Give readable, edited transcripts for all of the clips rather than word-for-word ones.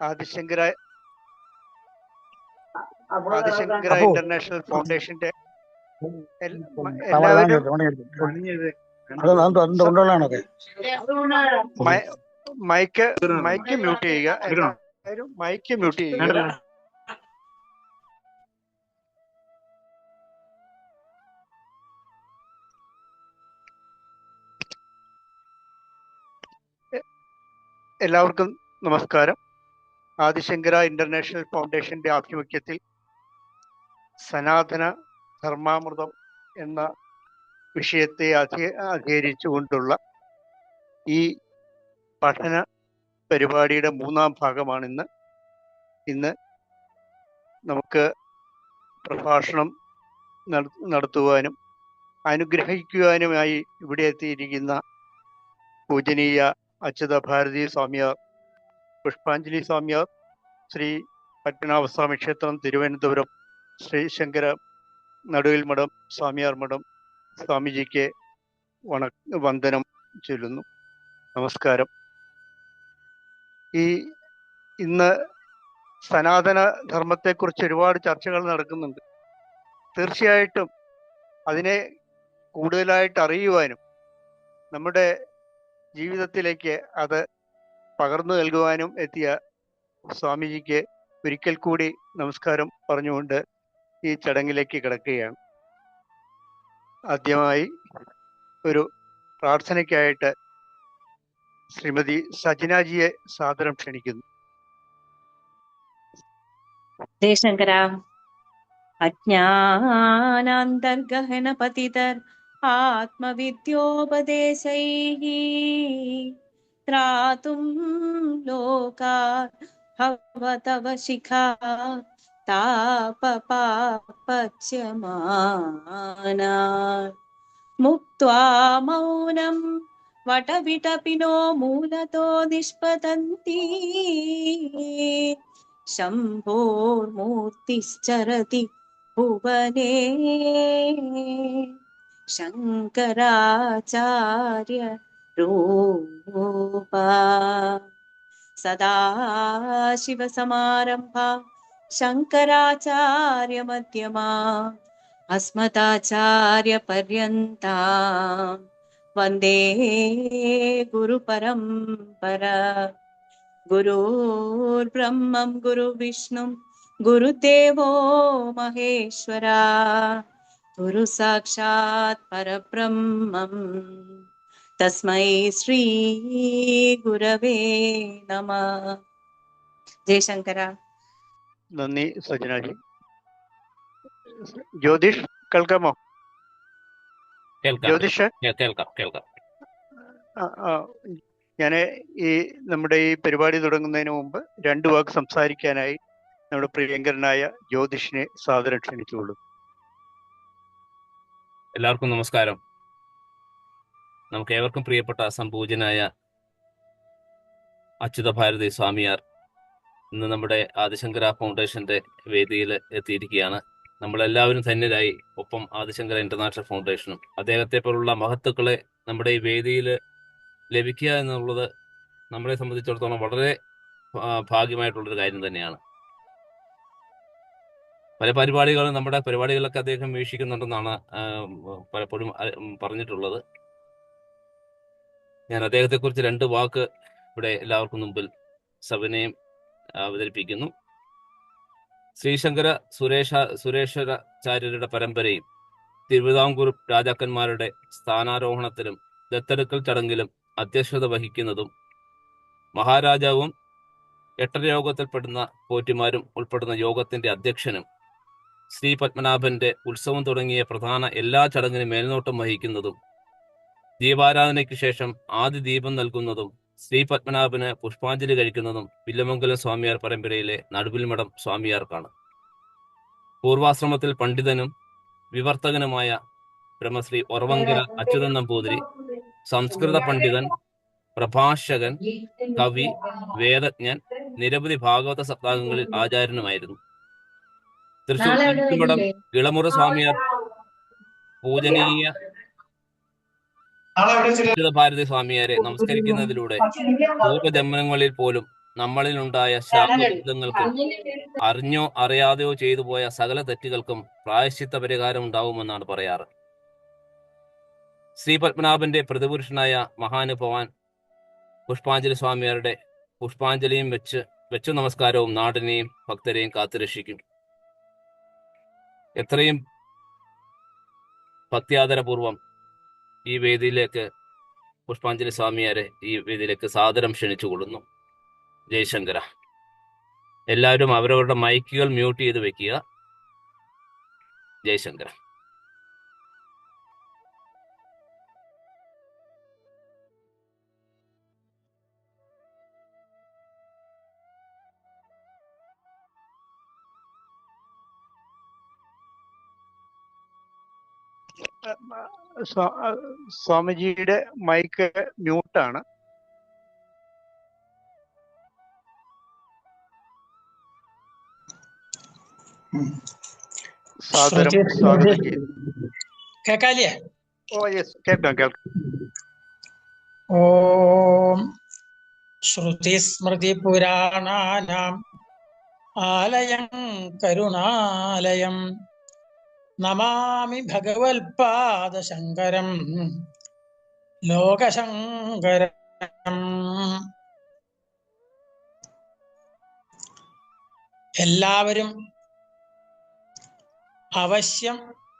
Adi Shankara international ഫൗണ്ടേഷന്റെ എല്ലാവരും mic mute ചെയ്യുക. എല്ലാവരും മൈക്ക് മ്യൂട്ട് ചെയ്യുക. എല്ലാവർക്കും നമസ്കാരം. ആദിശങ്കര ഇന്റർനാഷണൽ ഫൗണ്ടേഷന്റെ ആഭിമുഖ്യത്തിൽ സനാതന ധർമാമൃതം എന്ന വിഷയത്തെ അധികരിച്ചുകൊണ്ടുള്ള ഈ പഠന പരിപാടിയുടെ 3-ാം ഭാഗമാണ് ഇന്ന് നമുക്ക് പ്രഭാഷണം നടത്തുവാനും അനുഗ്രഹിക്കുവാനുമായി ഇവിടെ എത്തിയിരിക്കുന്ന പൂജനീയ അച്യുത ഭാരതി സ്വാമിയാർ, പുഷ്പാഞ്ജലി സ്വാമിയാർ, ശ്രീ പത്മനാഭസ്വാമി ക്ഷേത്രം തിരുവനന്തപുരം, ശ്രീ ശങ്കര നടുവിൽ മഠം സ്വാമിയാർ മഠം സ്വാമിജിക്ക് വന്ദനം ചൊല്ലുന്നു. നമസ്കാരം. ഇന്ന് സനാതന ധർമ്മത്തെക്കുറിച്ച് ഒരുപാട് ചർച്ചകൾ നടക്കുന്നുണ്ട്. തീർച്ചയായിട്ടും അതിനെ കൂടുതലായിട്ട് അറിയുവാനും നമ്മുടെ ജീവിതത്തിലേക്ക് അത് പകർന്നു നൽകുവാനും എത്തിയ സ്വാമിജിക്ക് ഒരിക്കൽ കൂടി നമസ്കാരം പറഞ്ഞുകൊണ്ട് ഈ ചടങ്ങിലേക്ക് കിടക്കുകയാണ്. ആദ്യമായി ഒരു പ്രാർത്ഥനയ്ക്കായിട്ട് ശ്രീമതി സജനാജിയെ സാദരം ക്ഷണിക്കുന്നു. ജയശങ്കര. അജ്ഞാനാന്തർഗഹന പതിതർ ആത്മവിദ്യോപദേശൈഃ ത്രാതും ലോകാൻ ഭവതവ ശിഖാ താപപാപച്യമാനാൻ മുക്ത്വാ മൗനം വടവിടപിനോ മൂലതോ നിഷ്പതന്തി ശംഭോർമൂർത്തിശ്ചരതി ഭുവനേ ശങ്കരാചാര്യ രൂപ. സദാശിവസമാരംഭാ ശങ്കരാചാര്യ മധ്യമാ അസ്മദാചാര്യ പര്യന്താം വന്ദേ ഗുരുപരംപരാ. ഗുരുർബ്രഹ്മം ഗുരുവിഷ്ണു ഗുരുദേവോ മഹേശ്വരാ. ഗുരു സാക്ഷാത് പരബ്രഹ്മം തസ്മൈ ശ്രീ ഗുരവേ നമഃ. ജയശങ്കര. നന്ദി സജനാജി. ജ്യോതിഷ് കേൾക്കാമോ? ജ്യോതിഷ് കേൾക്കാം. ഞാൻ നമ്മുടെ ഈ പരിപാടി തുടങ്ങുന്നതിന് മുമ്പ് 2 വാക്ക് സംസാരിക്കാനായി നമ്മുടെ പ്രിയങ്കരനായ ജ്യോതിഷിനെ സാദരം ക്ഷണിച്ചുകൊള്ളു. എല്ലാവർക്കും നമസ്കാരം. നമുക്ക് ഏവർക്കും പ്രിയപ്പെട്ട സംപൂജനായ അച്യുത ഭാരതി സ്വാമിയാർ ഇന്ന് നമ്മുടെ ആദിശങ്കര ഫൗണ്ടേഷന്റെ വേദിയിൽ എത്തിയിരിക്കുകയാണ്. നമ്മളെല്ലാവരും ധന്യരായി. ഒപ്പം ആദിശങ്കര ഇന്റർനാഷണൽ ഫൗണ്ടേഷനും അദ്ദേഹത്തെ പോലുള്ള മഹത്തുക്കളെ നമ്മുടെ ഈ വേദിയിൽ ലഭിക്കുക എന്നുള്ളത് നമ്മളെ സംബന്ധിച്ചിടത്തോളം വളരെ ഭാഗ്യമായിട്ടുള്ളൊരു കാര്യം തന്നെയാണ്. പല പരിപാടികളും നമ്മുടെ പരിപാടികളൊക്കെ അദ്ദേഹം വീക്ഷിക്കുന്നുണ്ടെന്നാണ് പലപ്പോഴും പറഞ്ഞിട്ടുള്ളത്. ഞാൻ അദ്ദേഹത്തെക്കുറിച്ച് 2 വാക്ക് ഇവിടെ എല്ലാവർക്കും മുമ്പിൽ സവിനയം അവതരിപ്പിക്കുന്നു. ശ്രീശങ്കര സുരേശ്വരാചാര്യരുടെ പരമ്പരയും തിരുവിതാംകൂർ രാജാക്കന്മാരുടെ സ്ഥാനാരോഹണത്തിലും ദത്തെടുക്കൽ ചടങ്ങിലും അധ്യക്ഷത വഹിക്കുന്നതും മഹാരാജാവും 8 യോഗത്തിൽപ്പെടുന്ന പോറ്റിമാരും ഉൾപ്പെടുന്ന യോഗത്തിന്റെ അധ്യക്ഷനും ശ്രീ പത്മനാഭന്റെ ഉത്സവം തുടങ്ങിയ പ്രധാന എല്ലാ ചടങ്ങിനും മേൽനോട്ടം വഹിക്കുന്നതും ദീപാരാധനയ്ക്ക് ശേഷം ആദ്യ ദീപം നൽകുന്നതും ശ്രീ പത്മനാഭന് പുഷ്പാഞ്ജലി കഴിക്കുന്നതും വില്ലമംഗലം സ്വാമിയാർ പരമ്പരയിലെ നടുവിൽ മഠം സ്വാമിയാർക്കാണ്. പൂർവാശ്രമത്തിൽ പണ്ഡിതനും വിവർത്തകനുമായ ബ്രഹ്മശ്രീ ഒറവങ്കര അച്യുതൻ നമ്പൂതിരി സംസ്കൃത പണ്ഡിതൻ, പ്രഭാഷകൻ, കവി, വേദജ്ഞൻ, നിരവധി ഭാഗവത സപ്താഹങ്ങളിൽ ആചാര്യനുമായിരുന്നു. തൃശൂർ തിരുമഠം ഇളമുറ സ്വാമിയാർ പൂജനീയ അച്യുത ഭാരതി സ്വാമിയാരെ നമസ്കരിക്കുന്നതിലൂടെ പൂർവ്വജന്മങ്ങളിൽ പോലും നമ്മളിലുണ്ടായ ശാപദുരിതങ്ങൾക്കും അറിഞ്ഞോ അറിയാതെയോ ചെയ്തു പോയ സകല തെറ്റുകൾക്കും പ്രായശ്ചിത്ത പരിഹാരം ഉണ്ടാവുമെന്നാണ് പറയാറ്. ശ്രീ പത്മനാഭന്റെ പ്രതിപുരുഷനായ മഹാനുഭവാൻ പുഷ്പാഞ്ജലി സ്വാമിയാരുടെ പുഷ്പാഞ്ജലിയും വെച്ചു നമസ്കാരവും നാടിനെയും ഭക്തരെയും കാത്തുരക്ഷിക്കും. എത്രയും ഭക്തിയാദരപൂർവം ഈ വേദിയിലേക്ക് പുഷ്പാഞ്ജലി സ്വാമിയാരെ ഈ വേദിയിലേക്ക് സാദരം ക്ഷണിച്ചുകൊള്ളുന്നു. ജയശങ്കര. എല്ലാവരും അവരവരുടെ മൈക്കുകൾ മ്യൂട്ട് ചെയ്ത് വെക്കുക. ജയശങ്കര. സ്വാമിജിയുടെ മൈക്ക് മ്യൂട്ടാണ്. സാദരം സ്വാഗതം ചെയ്യുന്നു. കേക്കാലിയേ? ഓ യെസ്, കേൾക്കാം. ഓം ശ്രുതിസ്മൃതി പുരാണാനാം ആലയം കരുണാലയം നമാമി ഭഗവത്പാദശങ്കരം ലോകശങ്കരം. എല്ലാവരും അവശ്യം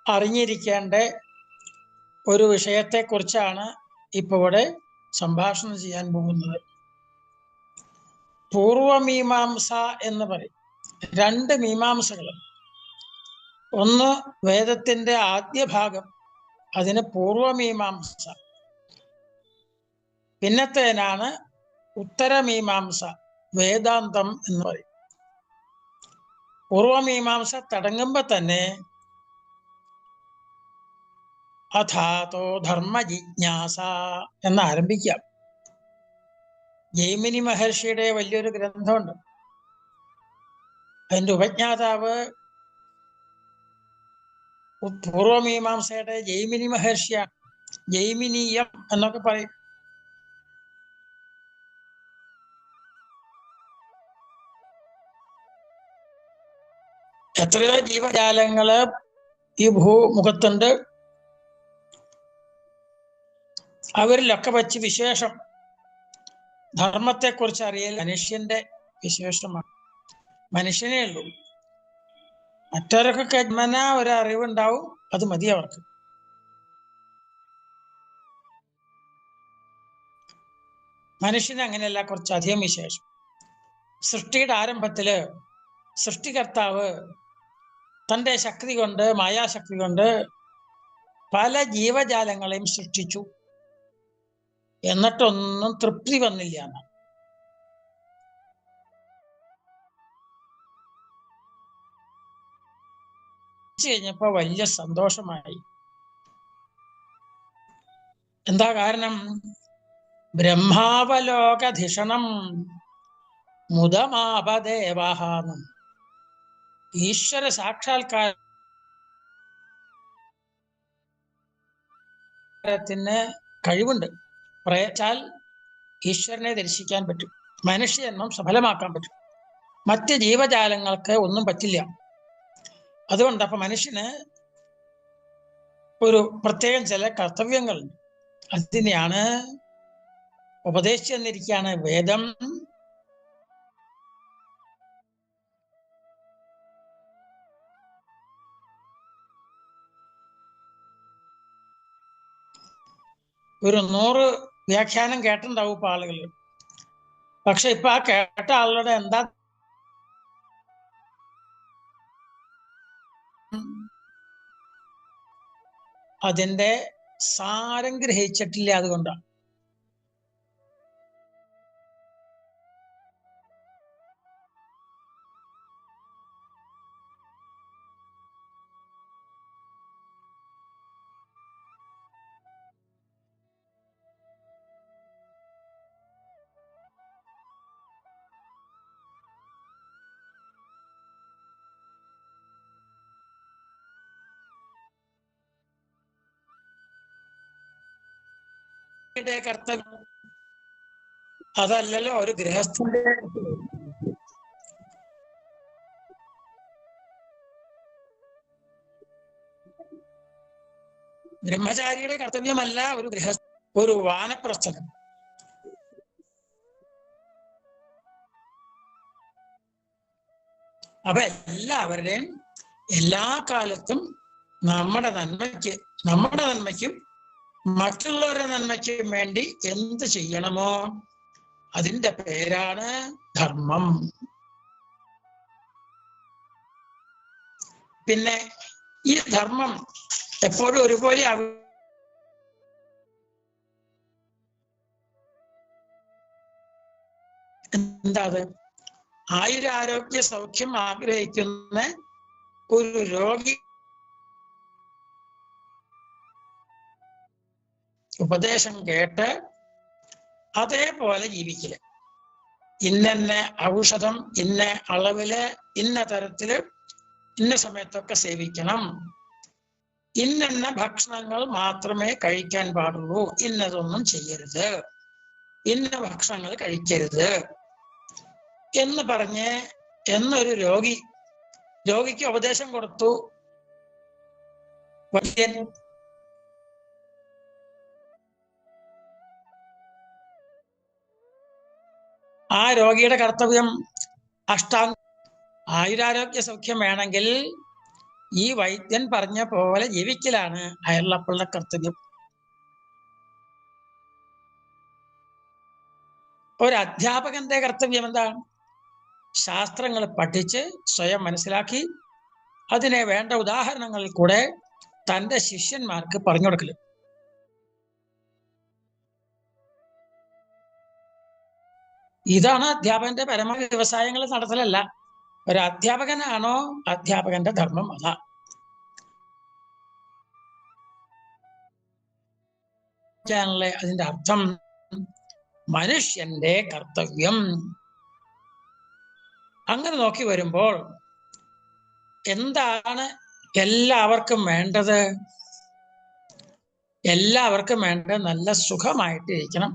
അറിഞ്ഞിരിക്കേണ്ട ഒരു വിഷയത്തെക്കുറിച്ചാണ് ഇപ്പോൾ ഇവിടെ സംഭാഷണം ചെയ്യാൻ പോകുന്നത്. പൂർവമീമാംസ എന്ന് പറയും. രണ്ട് മീമാംസകൾ. ഒന്ന് വേദത്തിന്റെ ആദ്യ ഭാഗം, അതിന് പൂർവമീമാംസ. പിന്നത്തേനാണ് ഉത്തരമീമാംസ, വേദാന്തം എന്ന് പറയും. പൂർവമീമാംസ തുടങ്ങുമ്പോ തന്നെ അഥാതോ ധർമ്മ ജിജ്ഞാസ എന്ന് ആരംഭിക്കാം. ജൈമിനി മഹർഷിയുടെ വലിയൊരു ഗ്രന്ഥമുണ്ട്. അതിന്റെ ഉപജ്ഞാതാവ് പൂർവമീമാംസയുടെ ജൈമിനി മഹർഷിയാണ്. ജൈമിനീയം എന്നൊക്കെ പറയും. എത്രയോ ജീവജാലങ്ങള് ഈ ഭൂമുഖത്തുണ്ട്. അവരിലൊക്കെ വച്ച് വിശേഷം ധർമ്മത്തെക്കുറിച്ച് അറിയൽ മനുഷ്യന്റെ വിശേഷമാണ്. മനുഷ്യനേ ഉള്ളൂ. മറ്റവർക്കൊക്കെ ജന്മനാ ഒരു അറിവുണ്ടാവും, അത് മതി അവർക്ക്. മനുഷ്യന് അങ്ങനെയല്ല, കുറച്ചധികം വിശേഷം. സൃഷ്ടിയുടെ ആരംഭത്തില് സൃഷ്ടികർത്താവ് തന്റെ ശക്തി കൊണ്ട്, മായാശക്തി കൊണ്ട് പല ജീവജാലങ്ങളെയും സൃഷ്ടിച്ചു. എന്നിട്ടൊന്നും തൃപ്തി വന്നില്ല എന്ന്. കഴിഞ്ഞപ്പോ വലിയ സന്തോഷമായി. എന്താ കാരണം? ബ്രഹ്മാവലോകധിഷണം മുദമാപദേവാഹാനം. ഈശ്വര സാക്ഷാത്കാരത്തിന് കഴിവുണ്ട്. പ്രയച്ചാൽ ഈശ്വരനെ ദർശിക്കാൻ പറ്റും. മനുഷ്യജന്മം സഫലമാക്കാൻ പറ്റും. മറ്റ് ജീവജാലങ്ങൾക്ക് ഒന്നും പറ്റില്ല. അതുകൊണ്ട് അപ്പൊ മനുഷ്യന് ഒരു പ്രത്യേകം ചില കർത്തവ്യങ്ങളുണ്ട്. അതിനെയാണ് ഉപദേശിച്ചു തന്നിരിക്കുകയാണ് വേദം. ഒരു 100 വ്യാഖ്യാനം കേട്ടിട്ടുണ്ടാവും ഇപ്പൊ ആളുകൾ. പക്ഷെ ഇപ്പൊ ആ കേട്ട ആളുടെ എന്താ അതിന്റെ സാരം ഗ്രഹിച്ചിട്ടില്ല. അതുകൊണ്ടാണ്. കർത്തവ്യം അതല്ലല്ലോ ഒരു ഗൃഹസ്ഥന്റെ ബ്രഹ്മചാരിയുടെ കർത്തവ്യമല്ല ഒരു വാനപ്രസ്ഥനം. അപ്പൊ എല്ലാവരുടെയും എല്ലാ കാലത്തും നമ്മുടെ നന്മയ്ക്കും മറ്റുള്ളവരുടെ നന്മയ്ക്കും വേണ്ടി എന്ത് ചെയ്യണമോ അതിന്റെ പേരാണ് ധർമ്മം. പിന്നെ ഈ ധർമ്മം എപ്പോഴും ഒരുപോലെ എന്താ അത്? ആയുരാരോഗ്യ സൗഖ്യം ആഗ്രഹിക്കുന്ന ഒരു രോഗി ഉപദേശം കേട്ട് അതേപോലെ ജീവിക്കില്ല. ഇന്ന ഔഷധം ഇന്ന അളവില് ഇന്ന തരത്തില് ഇന്ന സമയത്തൊക്കെ സേവിക്കണം, ഇന്ന ഭക്ഷണങ്ങൾ മാത്രമേ കഴിക്കാൻ പാടുള്ളൂ, ഇന്നതൊന്നും ചെയ്യരുത്, ഇന്ന ഭക്ഷണങ്ങൾ കഴിക്കരുത് എന്ന് പറഞ്ഞ് എന്നൊരു രോഗിക്ക് ഉപദേശം കൊടുത്തു വൈദ്യൻ. ആ രോഗിയുടെ കർത്തവ്യം ആയുരാരോഗ്യ സൗഖ്യം വേണമെങ്കിൽ ഈ വൈദ്യൻ പറഞ്ഞ പോലെ ജീവിക്കലാണ് അയാളുടെ കർത്തവ്യം. ഒരു അധ്യാപകന്റെ കർത്തവ്യം എന്താണ്? ശാസ്ത്രങ്ങൾ പഠിച്ച് സ്വയം മനസ്സിലാക്കി അതിനെ വേണ്ട ഉദാഹരണങ്ങളിൽ കൂടെ തന്റെ ശിഷ്യന്മാർക്ക് പറഞ്ഞു കൊടുക്കല്. ഇതാണ് അധ്യാപകന്റെ പരമാവധി വ്യവസായങ്ങൾ നടത്തലല്ല. ഒരു അധ്യാപകനാണോ അധ്യാപകന്റെ ധർമ്മം അതാ. അതിന്റെ അർത്ഥം മനുഷ്യന്റെ കർത്തവ്യം. അങ്ങനെ നോക്കി വരുമ്പോൾ എന്താണ് എല്ലാവർക്കും വേണ്ടത്? എല്ലാവർക്കും വേണ്ടത് നല്ല സുഖമായിട്ടിരിക്കണം,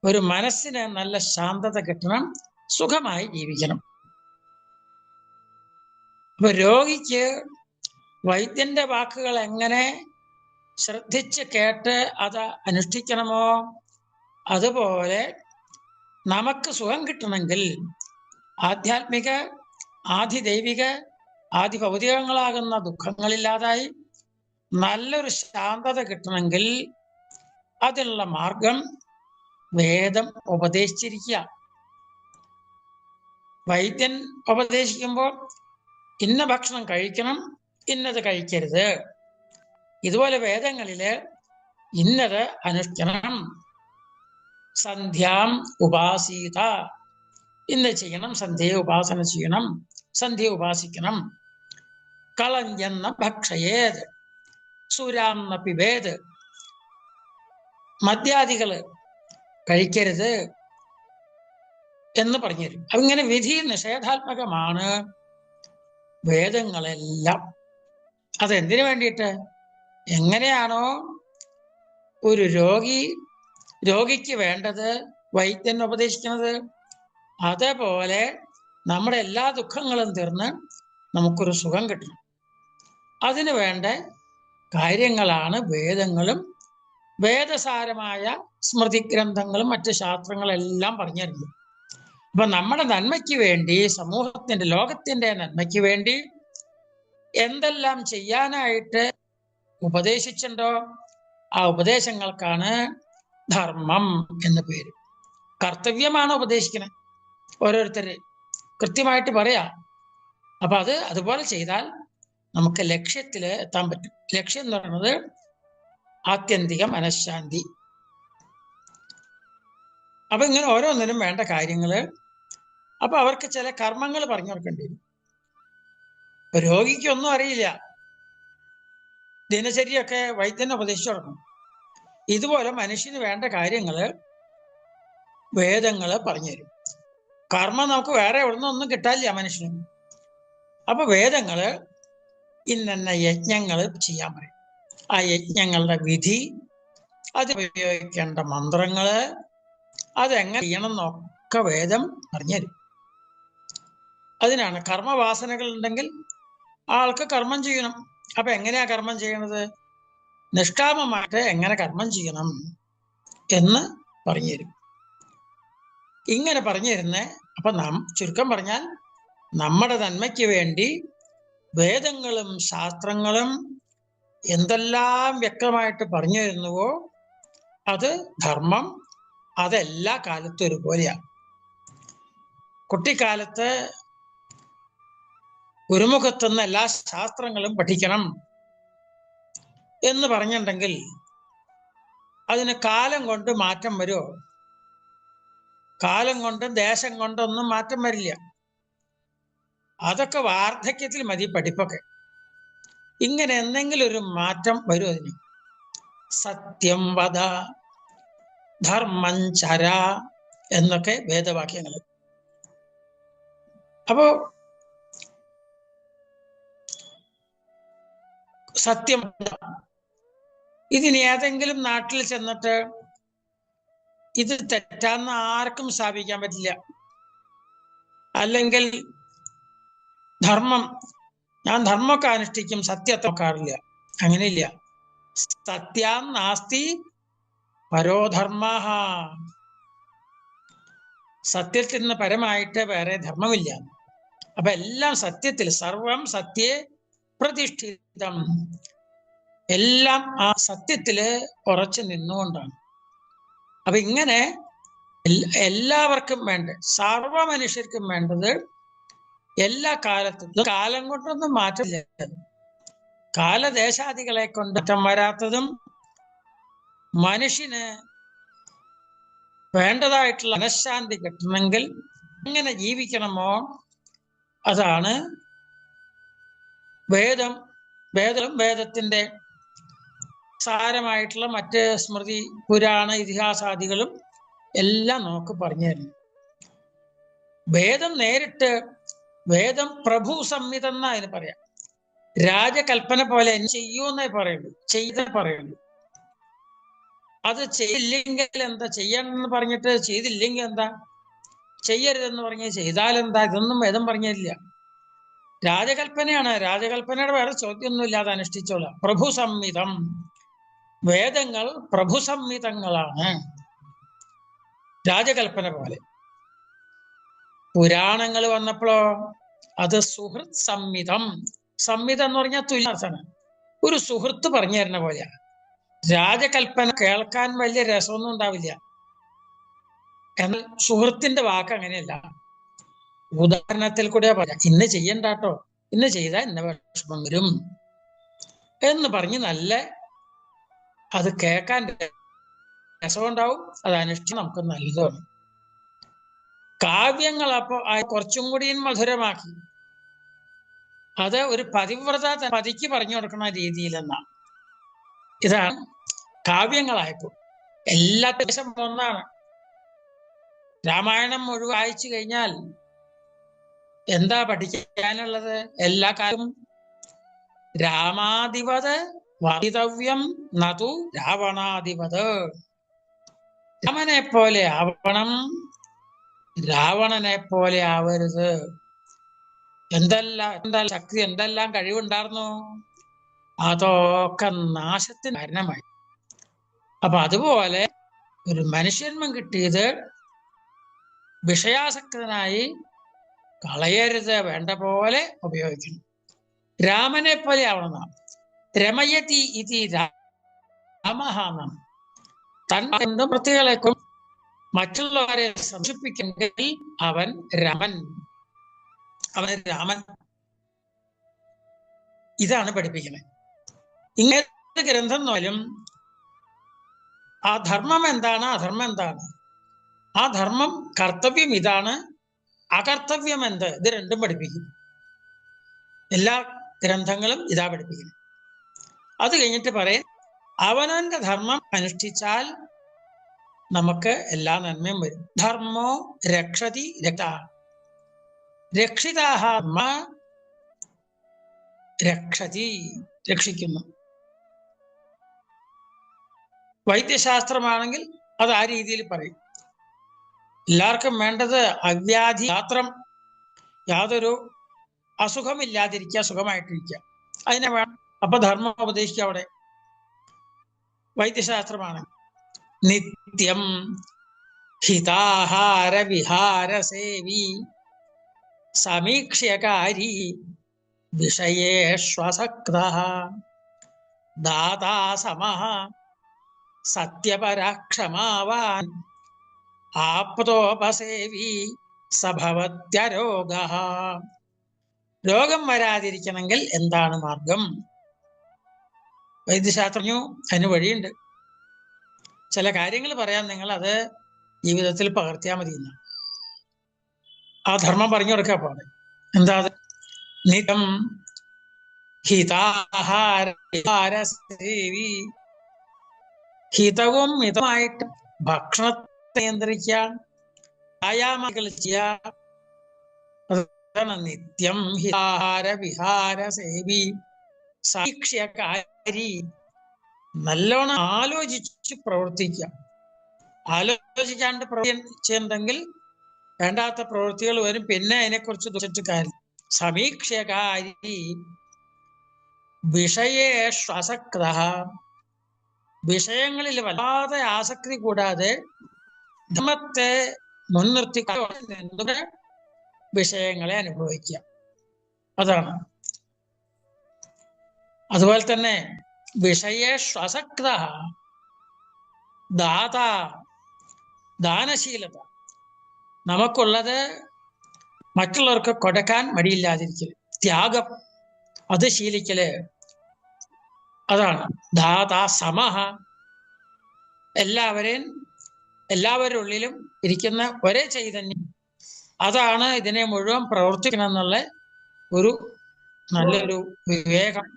ഒരു മനസ്സിന് നല്ല ശാന്തത കിട്ടണം, സുഖമായി ജീവിക്കണം. അപ്പൊ രോഗിക്ക് വൈദ്യന്റെ വാക്കുകൾ എങ്ങനെ ശ്രദ്ധിച്ച് കേട്ട് അത് അനുഷ്ഠിക്കണമോ അതുപോലെ നമുക്ക് സുഖം കിട്ടണമെങ്കിൽ ആധ്യാത്മിക, ആധിദൈവിക, ആധിഭൗതികങ്ങളാകുന്ന ദുഃഖങ്ങളില്ലാതായി നല്ലൊരു ശാന്തത കിട്ടണമെങ്കിൽ അതിനുള്ള മാർഗം വേദം ഉപദേശിച്ചിരിക്കുക. വൈദ്യൻ ഉപദേശിക്കുമ്പോൾ ഇന്ന ഭക്ഷണം കഴിക്കണം, ഇന്നത് കഴിക്കരുത്. ഇതുപോലെ വേദങ്ങളില് ഇന്നത് അനുഷ്ഠിക്കണം. സന്ധ്യാം ഉപാസീത, ഇന്ന് ചെയ്യണം, സന്ധ്യയെ ഉപാസന ചെയ്യണം, സന്ധ്യയെ ഉപാസിക്കണം. കളഞ്ഞെന്ന ഭക്ഷയേത്, സുരാന്ന പിബേത്, മദ്യാദികള് കഴിക്കരുത് എന്ന് പറഞ്ഞു തരും. അങ്ങനെ വിധി നിഷേധാത്മകമാണ് വേദങ്ങളെല്ലാം. അതെന്തിനു വേണ്ടിയിട്ട്? എങ്ങനെയാണോ ഒരു രോഗിക്ക് വേണ്ടത് വൈദ്യൻ ഉപദേശിക്കുന്നത്, അതേപോലെ നമ്മുടെ എല്ലാ ദുഃഖങ്ങളും തീർന്ന് നമുക്കൊരു സുഖം കിട്ടണം. അതിനു വേണ്ട കാര്യങ്ങളാണ് വേദങ്ങളും വേദസാരമായ സ്മൃതി ഗ്രന്ഥങ്ങളും മറ്റ് ശാസ്ത്രങ്ങളെല്ലാം പറഞ്ഞു തരുന്നത്. അപ്പൊ നമ്മുടെ നന്മയ്ക്ക് വേണ്ടി, സമൂഹത്തിന്റെ, ലോകത്തിന്റെ നന്മയ്ക്ക് വേണ്ടി എന്തെല്ലാം ചെയ്യാനായിട്ട് ഉപദേശിച്ചിട്ടുണ്ടോ ആ ഉപദേശങ്ങൾക്കാണ് ധർമ്മം എന്ന് പേര്. കർത്തവ്യമാണ് ഉപദേശിക്കുന്നത്, ഓരോരുത്തര് കൃത്യമായിട്ട് പറയാ. അപ്പൊ അതുപോലെ ചെയ്താൽ നമുക്ക് ലക്ഷ്യത്തിൽ എത്താൻ പറ്റും. ലക്ഷ്യം എന്ന് പറയുന്നത് ആത്യന്തിക മനഃശാന്തി. അപ്പൊ ഇങ്ങനെ ഓരോന്നിനും വേണ്ട കാര്യങ്ങള്, അപ്പൊ അവർക്ക് ചില കർമ്മങ്ങൾ പറഞ്ഞു കൊടുക്കേണ്ടി വരും. രോഗിക്കൊന്നും അറിയില്ല, ദിനചര്യയൊക്കെ വൈദ്യനെ ഉപദേശിച്ചു കൊടുക്കണം. ഇതുപോലെ മനുഷ്യന് വേണ്ട കാര്യങ്ങള് വേദങ്ങള് പറഞ്ഞുതരും. കർമ്മം നമുക്ക് വേറെ എവിടുന്നൊന്നും കിട്ടാനില്ല മനുഷ്യന്. അപ്പൊ വേദങ്ങള് ഇന്ന യജ്ഞങ്ങള് ചെയ്യാൻ പറയും. ആ യജ്ഞങ്ങളുടെ വിധി, അതിനുപയോഗിക്കേണ്ട മന്ത്രങ്ങള്, അതെങ്ങനെ ചെയ്യണം എന്നൊക്കെ വേദം പറഞ്ഞുതരും. അതിനാണ് കർമ്മവാസനകൾ ഉണ്ടെങ്കിൽ ആൾക്ക് കർമ്മം ചെയ്യണം. അപ്പൊ എങ്ങനെയാ കർമ്മം ചെയ്യണത്? നിഷ്കാമമായിട്ട് എങ്ങനെ കർമ്മം ചെയ്യണം എന്ന് പറഞ്ഞു തരും. ഇങ്ങനെ പറഞ്ഞു തരുന്നേ. അപ്പൊ ചുരുക്കം പറഞ്ഞാൽ നമ്മുടെ നന്മയ്ക്ക് വേണ്ടി വേദങ്ങളും ശാസ്ത്രങ്ങളും എന്തെല്ലാം വ്യക്തമായിട്ട് പറഞ്ഞു തരുന്നുവോ അത് ധർമ്മം, അതെല്ലാ കാലത്തും ഒരുപോലെയാണ്. കുട്ടിക്കാലത്ത് ഗുരുമുഖത്തുനിന്ന് എല്ലാ ശാസ്ത്രങ്ങളും പഠിക്കണം എന്ന് പറഞ്ഞിട്ടുണ്ടെങ്കിൽ അതിന് കാലം കൊണ്ട് മാറ്റം വരുമോ? കാലം കൊണ്ടും ദേശം കൊണ്ടൊന്നും മാറ്റം വരില്ല. അതൊക്കെ വാർദ്ധക്യത്തിൽ മതി പഠിപ്പൊക്കെ. ഇങ്ങനെ എന്തെങ്കിലും ഒരു മാറ്റം വരും അതിന്. സത്യം വദ ധർമ്മം ചര എന്നൊക്കെ വേദവാക്യങ്ങൾ. അപ്പോ സത്യം, ഇതിന് ഏതെങ്കിലും നാട്ടിൽ ചെന്നിട്ട് ഇത് തെറ്റാന്ന് ആർക്കും സ്ഥാപിക്കാൻ പറ്റില്ല. അല്ലെങ്കിൽ ധർമ്മം, ഞാൻ ധർമ്മമൊക്കെ അനുഷ്ഠിക്കും, സത്യത്തെ നോക്കാറില്ല. അങ്ങനെയില്ല. സത്യം നാസ്തി പരോധർമ്മ. സത്യത്തിൽ നിന്ന് പരമായിട്ട് വേറെ ധർമ്മമില്ല. അപ്പൊ എല്ലാം സത്യത്തിൽ, സർവം സത്യേ പ്രതിഷ്ഠിതം. എല്ലാം ആ സത്യത്തില് ഉറച്ചു നിന്നുകൊണ്ടാണ്. അപ്പൊ ഇങ്ങനെ എല്ലാവർക്കും വേണ്ട, സർവ മനുഷ്യർക്കും വേണ്ടത് എല്ലാ കാലത്തും, കാലം കൊണ്ടൊന്നും മാറ്റമില്ല. കാലദേശാദികളെ കൊണ്ട് മാറ്റം വരാത്തതും മനുഷ്യന് വേണ്ടതായിട്ടുള്ള മനഃശാന്തി കിട്ടണമെങ്കിൽ എങ്ങനെ ജീവിക്കണമോ അതാണ് വേദം. വേദത്തിന്റെ സാരമായിട്ടുള്ള മറ്റ് സ്മൃതി, പുരാണ, ഇതിഹാസാദികളും എല്ലാം നമുക്ക് പറഞ്ഞു തരുന്നു. വേദം നേരിട്ട്, വേദം പ്രഭു സംഹിതം എന്നാ അതിന് പറയാം. രാജകൽപ്പന പോലെ ചെയ്യൂന്നേ പറയുള്ളൂ, ചെയ്തേ പറയുള്ളൂ. അത് ചെയ്യില്ലെങ്കിൽ എന്താ, ചെയ്യണമെന്ന് പറഞ്ഞിട്ട് ചെയ്തില്ലെങ്കിൽ എന്താ, ചെയ്യരുതെന്ന് പറഞ്ഞ് ചെയ്താലെന്താ, ഇതൊന്നും വേദം പറഞ്ഞില്ല. രാജകൽപ്പനയാണ്. രാജകൽപ്പനയുടെ വേറെ ചോദ്യമൊന്നുമില്ലാതെ അനുഷ്ഠിച്ചോളാം. പ്രഭു സംഹിതം. വേദങ്ങൾ പ്രഭു സംഹിതങ്ങളാണ്, രാജകൽപ്പന പോലെ. പുരാണങ്ങൾ വന്നപ്പോഴോ അത് സുഹൃത് സംഹിതം. സംഹിതം എന്ന് പറഞ്ഞാൽ തുല്യർത്ഥമാണ്. ഒരു സുഹൃത്ത് പറഞ്ഞു തരുന്ന പോലെയാണ്. രാജകൽപ്പന കേൾക്കാൻ വലിയ രസമൊന്നും ഉണ്ടാവില്ല. എന്നാൽ സുഹൃത്തിന്റെ വാക്ക് അങ്ങനെയല്ല. ഉദാഹരണത്തിൽ കൂടെ പറയാം, ഇന്ന് ചെയ്യണ്ടാട്ടോ, ഇന്ന് ചെയ്താൽ ഇന്ന വിഷമം വരും എന്ന് പറഞ്ഞ് നല്ല അത് കേൾക്കാൻ രസമുണ്ടാവും. അത് അനുഷ്ഠിച്ച് നമുക്ക് നല്ലതാണ്. കാവ്യങ്ങൾ അപ്പൊ കുറച്ചും കൂടിയും മധുരമാക്കി അത് ഒരു പതിവ്രത പതിക്ക് പറഞ്ഞു കൊടുക്കുന്ന രീതിയിലെന്നാണ്. ഇതാണ് കാവ്യങ്ങളായപ്പോ. എല്ലാ ദേശം ഒന്നാണ്. രാമായണം മുഴുവൻ വായിച്ചു കഴിഞ്ഞാൽ എന്താ പഠിക്കാനുള്ളത്? എല്ലാ കാലവും രാമാധിപത് വാദിതവ്യം നതു രാവണാധിപത്. രാമനെ പോലെ ആവണം, രാവണനെ പോലെ ആവരുത്. എന്തെല്ലാം ശക്തി, എന്തെല്ലാം കഴിവുണ്ടായിരുന്നു, അതൊക്കെ നാശത്തിന് കാരണമായി. അപ്പൊ അതുപോലെ ഒരു മനുഷ്യന്മം കിട്ടിയത് വിഷയാസക്തനായി കളയരുത്, വേണ്ട പോലെ ഉപയോഗിക്കണം. രാമനെ പോലെ ആവണം. രമയതി ഇതി രാമഹാനം. തന്റെ വൃത്തികളെക്കും മറ്റുള്ളവരെ സംശയിപ്പിക്കുമെങ്കിൽ അവൻ രാമൻ. ഇതാണ് പഠിപ്പിക്കുന്നത്. ഇങ്ങനെ ഗ്രന്ഥം നോലും ആ ധർമ്മം എന്താണ്, അധർമ്മം എന്താണ്, ആ ധർമ്മം കർത്തവ്യം ഇതാണ്, അകർത്തവ്യം എന്ത്, ഇത് രണ്ടും പഠിപ്പിക്കും. എല്ലാ ഗ്രന്ഥങ്ങളും ഇതാ പഠിപ്പിക്കുന്നത്. അത് കഴിഞ്ഞിട്ട് പറയാം, അവനവന്റെ ധർമ്മം അനുഷ്ഠിച്ചാൽ നമുക്ക് എല്ലാ നന്മയും വരും. ധർമ്മോ രക്ഷതി രക്ഷ രക്ഷിതാഹ രക്ഷതി, രക്ഷിക്കുന്നു. വൈദ്യശാസ്ത്രമാണെങ്കിൽ അത് ആ രീതിയിൽ പറയും. എല്ലാവർക്കും വേണ്ടത് അവ്യാധി മാത്രം, യാതൊരു അസുഖമില്ലാതിരിക്കുക, സുഖമായിട്ടിരിക്കുക. അതിനെ വേണം. അപ്പൊ ധർമ്മം ഉപദേശിക്കുക അവിടെ. വൈദ്യശാസ്ത്രമാണ് നിത്യം ഹിതാഹാര വിഹാര സേവി സമീക്ഷ്യകാരി വിഷയേഷ്വസക്തഃ ദാതാ സമഃ സത്യപരാക്ഷമാവാൻ ആപ്തോപസേവി സഭവത്യരോഗഃ. രോഗം വരാതിരിക്കണമെങ്കിൽ എന്താണ് മാർഗം? വൈദ്യശാസ്ത്രജ്ഞു അതിന് വഴിയുണ്ട്. ചില കാര്യങ്ങൾ പറയാൻ, നിങ്ങൾ അത് ജീവിതത്തിൽ പകർത്തിയാൽ മതി എന്ന്. ആ ധർമ്മം പറഞ്ഞു കൊടുക്കാൻ പാടെ. എന്താ അത്? നിത്യം ഹിതാഹാര സേവി, ഹിതവും മിതമായിട്ട് ഭക്ഷണത്തെ നിയന്ത്രിക്കാൻ വ്യായാമങ്ങൾ ചെയ്യുക. അതാണ് നിത്യം ഹിതാഹാര വിഹാര സേവി സമീക്ഷ്യകാരി. നല്ലോണം ആലോചിച്ച് പ്രവർത്തിക്കുക. ആലോചിക്കാണ്ട് പ്രവർത്തിച്ചിട്ടുണ്ടെങ്കിൽ വേണ്ടാത്ത പ്രവൃത്തികൾ വരും. പിന്നെ അതിനെക്കുറിച്ച് ദുഷിച്ചിട്ട് കാര്യം. സമീക്ഷ്യകാരി വിഷയേഷ്വസക്തഃ, വിഷയങ്ങളിൽ വല്ലാതെ ആസക്തി കൂടാതെ ധർമ്മത്തെ മുൻനിർത്തിക്കൊണ്ട് വിഷയങ്ങളെ അനുഭവിക്കുക. അതാണ്. അതുപോലെ തന്നെ വിഷയേഷ്വസക്തഃ ദാത, ദാനശീലത. നമുക്കുള്ളത് മറ്റുള്ളവർക്ക് കൊടുക്കാൻ മടിയില്ലാതിരിക്കല്, ത്യാഗം, അത് ശീലിക്കല്. അതാണ് ദാതാ സമഃ. എല്ലാവരുടെ ഉള്ളിലും ഇരിക്കുന്ന ഒരേ ചൈതന്യം, അതാണ് ഇതിനെ മുഴുവൻ പ്രവർത്തിക്കണം എന്നുള്ള ഒരു നല്ലൊരു വിവേകം.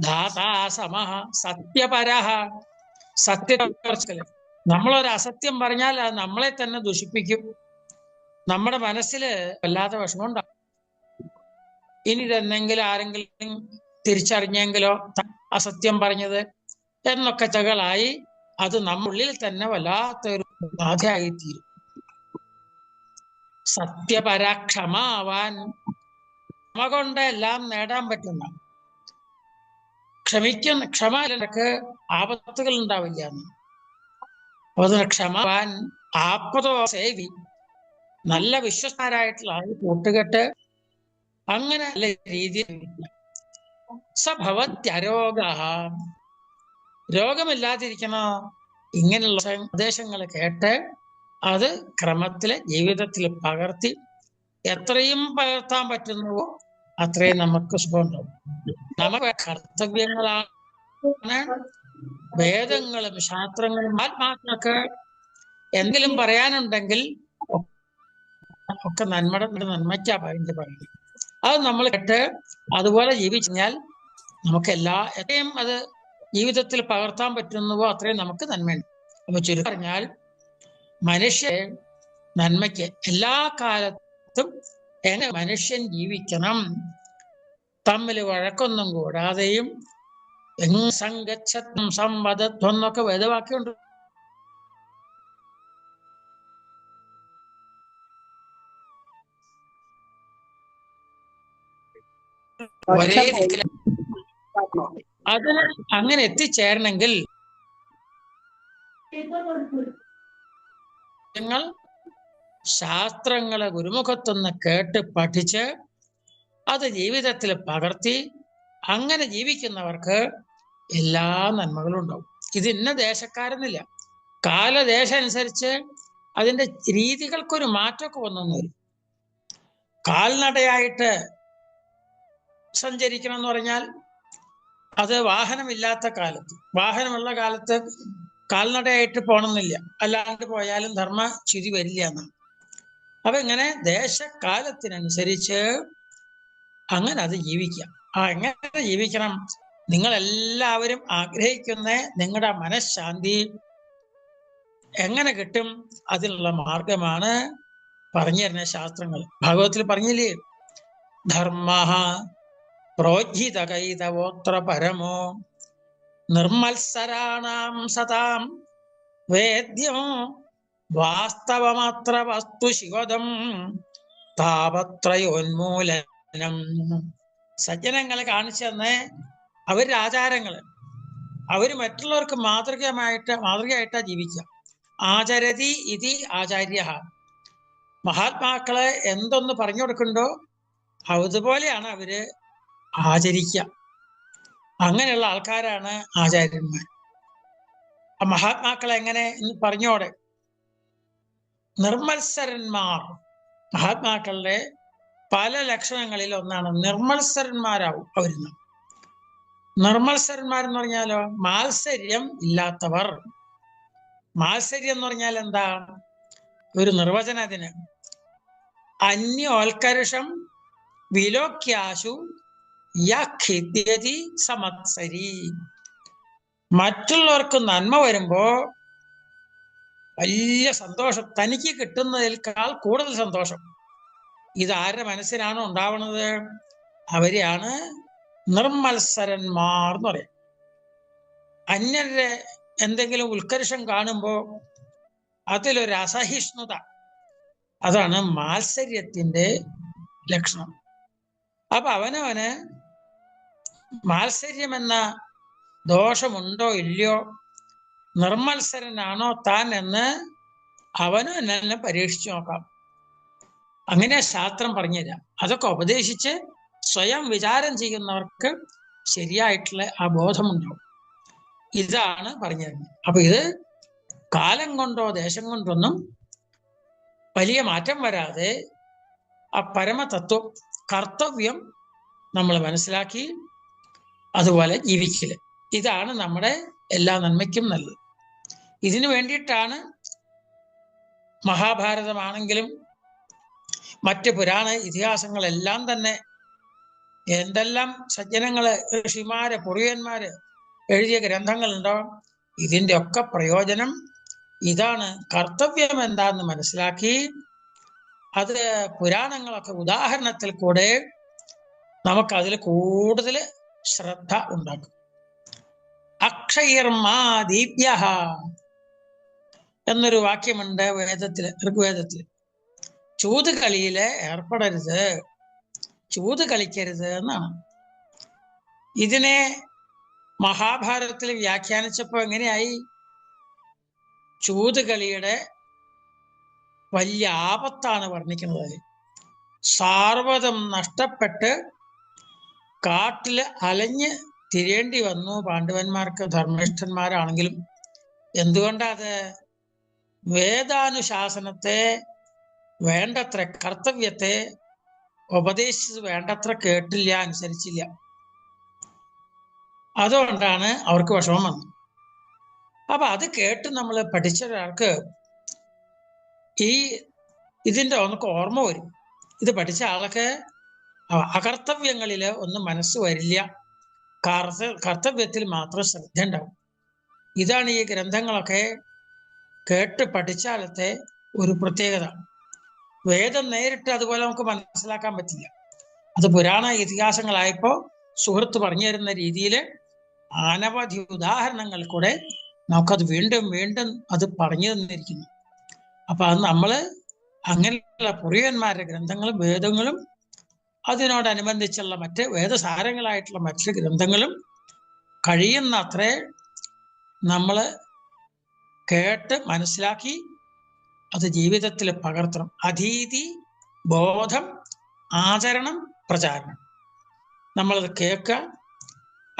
ദാതാ സമഃ സത്യപരഃ, സത്യത്തെ. നമ്മളൊരു അസത്യം പറഞ്ഞാൽ അത് നമ്മളെ തന്നെ ദുഷിപ്പിക്കും. നമ്മുടെ മനസ്സിൽ വല്ലാത്ത വിഷമം ഉണ്ടാവും. ഇനി ഇതെന്തെങ്കിലും ആരെങ്കിലും തിരിച്ചറിഞ്ഞെങ്കിലോ അസത്യം പറഞ്ഞത് എന്നൊക്കെ ചകളായി അത് നമ്മുള്ളിൽ തന്നെ വല്ലാത്തൊരു ബാധയായിത്തീരും. സത്യപരാക്ഷമാവാൻ, ക്ഷമ കൊണ്ട് എല്ലാം നേടാൻ പറ്റുന്ന, ക്ഷമക്ക് ആപത്തുകൾ ഉണ്ടാവില്ല എന്ന്. അതുകൊണ്ട് ക്ഷമാവാൻ ആപതോ സേവി, നല്ല വിശ്വസ്തരായിട്ടുള്ള ആൾ കൂട്ടുകെട്ട്, അങ്ങനെ നല്ല രീതിയിൽ സഭവത്യരോഗഃ, രോഗമില്ലാതിരിക്കണോ? ഇങ്ങനെയുള്ള ഉപദേശങ്ങൾ കേട്ട് അത് ക്രമത്തില് ജീവിതത്തിൽ പകർത്തി എത്രയും പകർത്താൻ പറ്റുന്നുവോ അത്രയും നമുക്ക് സുഖമുണ്ടാവും. നമുക്ക് കർത്തവ്യങ്ങളാണ് വേദങ്ങളും ശാസ്ത്രങ്ങളും. ആത്മാക്കൾക്ക് എന്തെങ്കിലും പറയാനുണ്ടെങ്കിൽ ഒക്കെ നന്മയ്ക്കാ പറയുന്നത്. അത് നമ്മൾ കേട്ട് അതുപോലെ ജീവിച്ചാൽ നമുക്ക് എത്രയും അത് ജീവിതത്തിൽ പകർത്താൻ പറ്റുന്നുവോ അത്രയും നമുക്ക് നന്മയുണ്ട്. അപ്പൊ ചുരുക്കി പറഞ്ഞാൽ മനുഷ്യ നന്മയ്ക്ക് എല്ലാ കാലത്തും എങ്ങനെ മനുഷ്യൻ ജീവിക്കണം, തമ്മിൽ വഴക്കൊന്നും കൂടാതെയും സംഗച്ഛത്വം സംവദത്വം എന്നൊക്കെ വേദവാക്യമുണ്ട്. ഒരേ ദിക്കിൽ അതിന് അങ്ങനെ എത്തിച്ചേരണമെങ്കിൽ നിങ്ങൾ ശാസ്ത്രങ്ങളെ ഗുരുമുഖത്തുനിന്ന് കേട്ട് പഠിച്ച് അത് ജീവിതത്തിൽ പകർത്തി അങ്ങനെ ജീവിക്കുന്നവർക്ക് എല്ലാ നന്മകളും ഉണ്ടാവും. ഇത് ഇന്ന ദേശക്കാരെന്നില്ല, കാലദേശം അനുസരിച്ച് അതിന്റെ രീതികൾക്കൊരു മാറ്റമൊക്കെ വന്നു വരും. കാൽനടയായിട്ട് സഞ്ചരിക്കണം എന്ന് പറഞ്ഞാൽ അത് വാഹനമില്ലാത്ത കാലത്ത്, വാഹനമുള്ള കാലത്ത് കാൽനടയായിട്ട് പോകണമെന്നില്ല, അല്ലാണ്ട് പോയാലും ധർമ്മ ചുരി വരില്ല എന്നാണ്. അപ്പൊ ഇങ്ങനെ ദേശകാലത്തിനനുസരിച്ച് അങ്ങനെ അത് ജീവിക്കാം. എങ്ങനെ ജീവിക്കണം? നിങ്ങളെല്ലാവരും ആഗ്രഹിക്കുന്ന നിങ്ങളുടെ മനഃശാന്തി എങ്ങനെ കിട്ടും? അതിനുള്ള മാർഗമാണ് പറഞ്ഞു തരുന്ന ശാസ്ത്രങ്ങൾ. ഭാഗവതത്തിൽ പറഞ്ഞില്ലേ, ധർമ്മഃ പ്രോജ്ജിതകൈതവോത്ര പരമോ നിർമ്മത്സരാണാം സതാം വേദ്യോ വാസ്തവമാത്ര വസ്തു ശിവദം താപത്രയോന്മൂലനം. സജ്ജനങ്ങളെ കാണിച്ചു തന്നെ അവരുടെ ആചാരങ്ങള് അവര് മറ്റുള്ളവർക്ക് മാതൃകയായിട്ടാ ജീവിക്കുക. ആചരതി ഇതി ആചാര്യ. മഹാത്മാക്കളെ എന്തൊന്ന് പറഞ്ഞു കൊടുക്കണ്ടോ അതുപോലെയാണ് അവര് ആചരിക്കുക. അങ്ങനെയുള്ള ആൾക്കാരാണ് ആചാര്യന്മാർ. ആ മഹാത്മാക്കളെ എങ്ങനെ പറഞ്ഞോടെ? നിർമത്സരന്മാർ. മഹാത്മാക്കളുടെ പല ലക്ഷണങ്ങളിൽ ഒന്നാണ് നിർമത്സരന്മാരാവും അവരിന്ന്. നിർമത്സരന്മാരെന്ന് പറഞ്ഞാലോ മാത്സര്യം ഇല്ലാത്തവർ. മാത്സര്യം എന്ന് പറഞ്ഞാൽ എന്താ? ഒരു നിർവചനത്തിന് അന്യോൽക്കർഷം വിലോക്യാശു യഖിദ്യതി സമത്സരി. മറ്റുള്ളവർക്ക് നന്മ വരുമ്പോ വലിയ സന്തോഷം, തനിക്ക് കിട്ടുന്നതിനേക്കാൾ കൂടുതൽ സന്തോഷം. ഇതാരുടെ മനസ്സിനാണോ ഉണ്ടാവുന്നത് അവരെയാണ് നിർമത്സരന്മാർ എന്ന് പറയാം. അന്യരുടെ എന്തെങ്കിലും ഉത്കർഷം കാണുമ്പോ അതിലൊരു അസഹിഷ്ണുത, അതാണ് മാത്സര്യത്തിന്റെ ലക്ഷണം. അപ്പൊ അവനവന് മാത്സര്യം എന്ന ദോഷമുണ്ടോ ഇല്ലയോ, നിർമത്സരനാണോ താൻ എന്ന് അവനും എന്നെ പരീക്ഷിച്ചു നോക്കാം. അങ്ങനെ ശാസ്ത്രം പറഞ്ഞുതരാം. അതൊക്കെ ഉപദേശിച്ച് സ്വയം വിചാരം ചെയ്യുന്നവർക്ക് ശരിയായിട്ടുള്ള ആ ബോധമുണ്ടാവും. ഇതാണ് പറഞ്ഞു തരുന്നത്. അപ്പൊ ഇത് കാലം കൊണ്ടോ ദേശം കൊണ്ടൊന്നും വലിയ മാറ്റം വരാതെ ആ പരമതത്വം കർത്തവ്യം നമ്മൾ മനസ്സിലാക്കി അതുപോലെ ജീവിക്കല്, ഇതാണ് നമ്മുടെ എല്ലാ നന്മയ്ക്കും നല്ലത്. ഇതിനു വേണ്ടിയിട്ടാണ് മഹാഭാരതമാണെങ്കിലും മറ്റ് പുരാണ ഇതിഹാസങ്ങളെല്ലാം തന്നെ എന്തെല്ലാം സജ്ജനങ്ങള് ഋഷിമാര് പൂർവ്വന്മാര് എഴുതിയ ഗ്രന്ഥങ്ങളുണ്ടോ, ഇതിന്റെ ഒക്കെ പ്രയോജനം ഇതാണ്. കർത്തവ്യം എന്താന്ന് മനസ്സിലാക്കി അത് പുരാണങ്ങളൊക്കെ ഉദാഹരണത്തിൽ കൂടെ നമുക്കതിൽ കൂടുതൽ ശ്രദ്ധ ഉണ്ടാക്കും. അക്ഷയർമാ ദീപ്യ എന്നൊരു വാക്യമുണ്ട് ഋഗ്വേദത്തില്. ചൂതുകളിയില് ഏർപ്പെടരുത്, ചൂത് കളിക്കരുത് എന്നാണ്. ഇതിനെ മഹാഭാരതത്തിൽ വ്യാഖ്യാനിച്ചപ്പോ എങ്ങനെയായി? ചൂതുകളിയുടെ വലിയ ആപത്താണ് വർണ്ണിക്കുന്നത്. സാർവതം നഷ്ടപ്പെട്ട് കാട്ടില് അലഞ്ഞ് തിരേണ്ടി വന്നു പാണ്ഡവന്മാർക്ക്, ധർമ്മിഷ്ഠന്മാരാണെങ്കിലും. എന്തുകൊണ്ടത്? വേദാനുശാസനത്തെ വേണ്ടത്ര, കർത്തവ്യത്തെ ഉപദേശിച്ചത് വേണ്ടത്ര കേട്ടില്ല, അനുസരിച്ചില്ല. അതുകൊണ്ടാണ് അവർക്ക് വിഷമം വന്നത്. അപ്പൊ അത് കേട്ട് നമ്മൾ പഠിച്ച ഒരാൾക്ക് ഇതിന്റെ നമുക്ക് ഓർമ്മ വരും. ഇത് പഠിച്ച ആൾക്ക് അകർത്തവ്യങ്ങളില് ഒന്നും മനസ്സ് വരില്ല, കർത്തവ്യത്തിൽ മാത്രം ശ്രദ്ധ ഉണ്ടാവും. ഇതാണ് ഈ ഗ്രന്ഥങ്ങളൊക്കെ കേട്ട് പഠിച്ചാലത്തെ ഒരു പ്രത്യേകത. വേദം നേരിട്ട് അതുപോലെ നമുക്ക് മനസ്സിലാക്കാൻ പറ്റില്ല. അത് പുരാണ ഇതിഹാസങ്ങളായപ്പോ സുഹൃത്ത് പറഞ്ഞു തരുന്ന രീതിയിൽ അനവധി ഉദാഹരണങ്ങൾ കൂടെ നമുക്കത് വീണ്ടും വീണ്ടും അത് പറഞ്ഞു തന്നിരിക്കുന്നു. അപ്പൊ അത് നമ്മള് അങ്ങനെയുള്ള പൂർവ്വന്മാരുടെ ഗ്രന്ഥങ്ങളും വേദങ്ങളും അതിനോടനുബന്ധിച്ചുള്ള മറ്റ് വേദസാരങ്ങളായിട്ടുള്ള മറ്റു ഗ്രന്ഥങ്ങളും കഴിയുന്ന അത്രേ നമ്മള് കേട്ട് മനസ്സിലാക്കി അത് ജീവിതത്തിൽ പകർത്തണം. അധീതി, ബോധം, ആചരണം, പ്രചാരണം. നമ്മളത് കേൾക്കുക,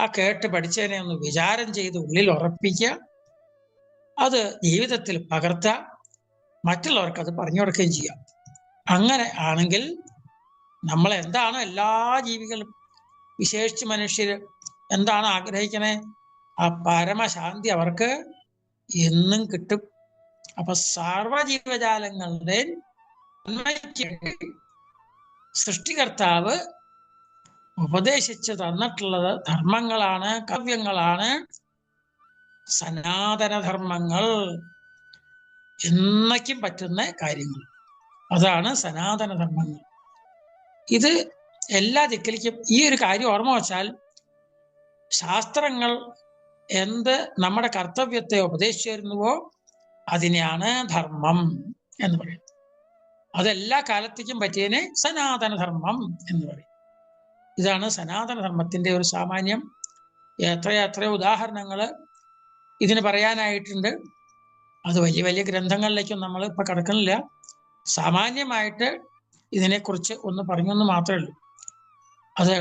ആ കേട്ട് പഠിച്ചതിനെ ഒന്ന് വിചാരം ചെയ്ത് ഉള്ളിൽ ഉറപ്പിക്കുക, അത് ജീവിതത്തിൽ പകർത്തുക, മറ്റുള്ളവർക്ക് അത് പറഞ്ഞു കൊടുക്കുകയും ചെയ്യാം. അങ്ങനെ ആണെങ്കിൽ നമ്മൾ എന്താണ് എല്ലാ ജീവികളും വിശേഷിച്ച് മനുഷ്യര് എന്താണ് ആഗ്രഹിക്കണേ? ആ പരമശാന്തി അവർക്ക് എന്നും കിട്ടും. അപ്പൊ സർവജീവജാലങ്ങളുടെ സൃഷ്ടികർത്താവ് ഉപദേശിച്ചു തന്നിട്ടുള്ളത് ധർമ്മങ്ങളാണ്, കർത്തവ്യങ്ങളാണ്, സനാതനധർമ്മങ്ങൾ, എന്നേക്കും പറ്റുന്ന കാര്യങ്ങൾ. അതാണ് സനാതനധർമ്മങ്ങൾ. ഇത് എല്ലാ ദിക്കിലേക്കും ഈ ഒരു കാര്യം ഓർമ്മ വച്ചാൽ ശാസ്ത്രങ്ങൾ എന്ത് നമ്മുടെ കർത്തവ്യത്തെ ഉപദേശിച്ചു തരുന്നുവോ അതിനെയാണ് ധർമ്മം എന്ന് പറയും. അതെല്ലാ കാലത്തേക്കും പറ്റിയതിനെ സനാതനധർമ്മം എന്ന് പറയും. ഇതാണ് സനാതനധർമ്മത്തിന്റെ ഒരു സാമാന്യം. എത്രയോ ഉദാഹരണങ്ങൾ ഇതിന് പറയാനായിട്ടുണ്ട്. അത് വലിയ വലിയ ഗ്രന്ഥങ്ങളിലേക്കും നമ്മൾ ഇപ്പൊ കിടക്കുന്നില്ല. സാമാന്യമായിട്ട് ഇതിനെക്കുറിച്ച് ഒന്ന് പറഞ്ഞെന്ന് മാത്രമേ ഉള്ളൂ. അത്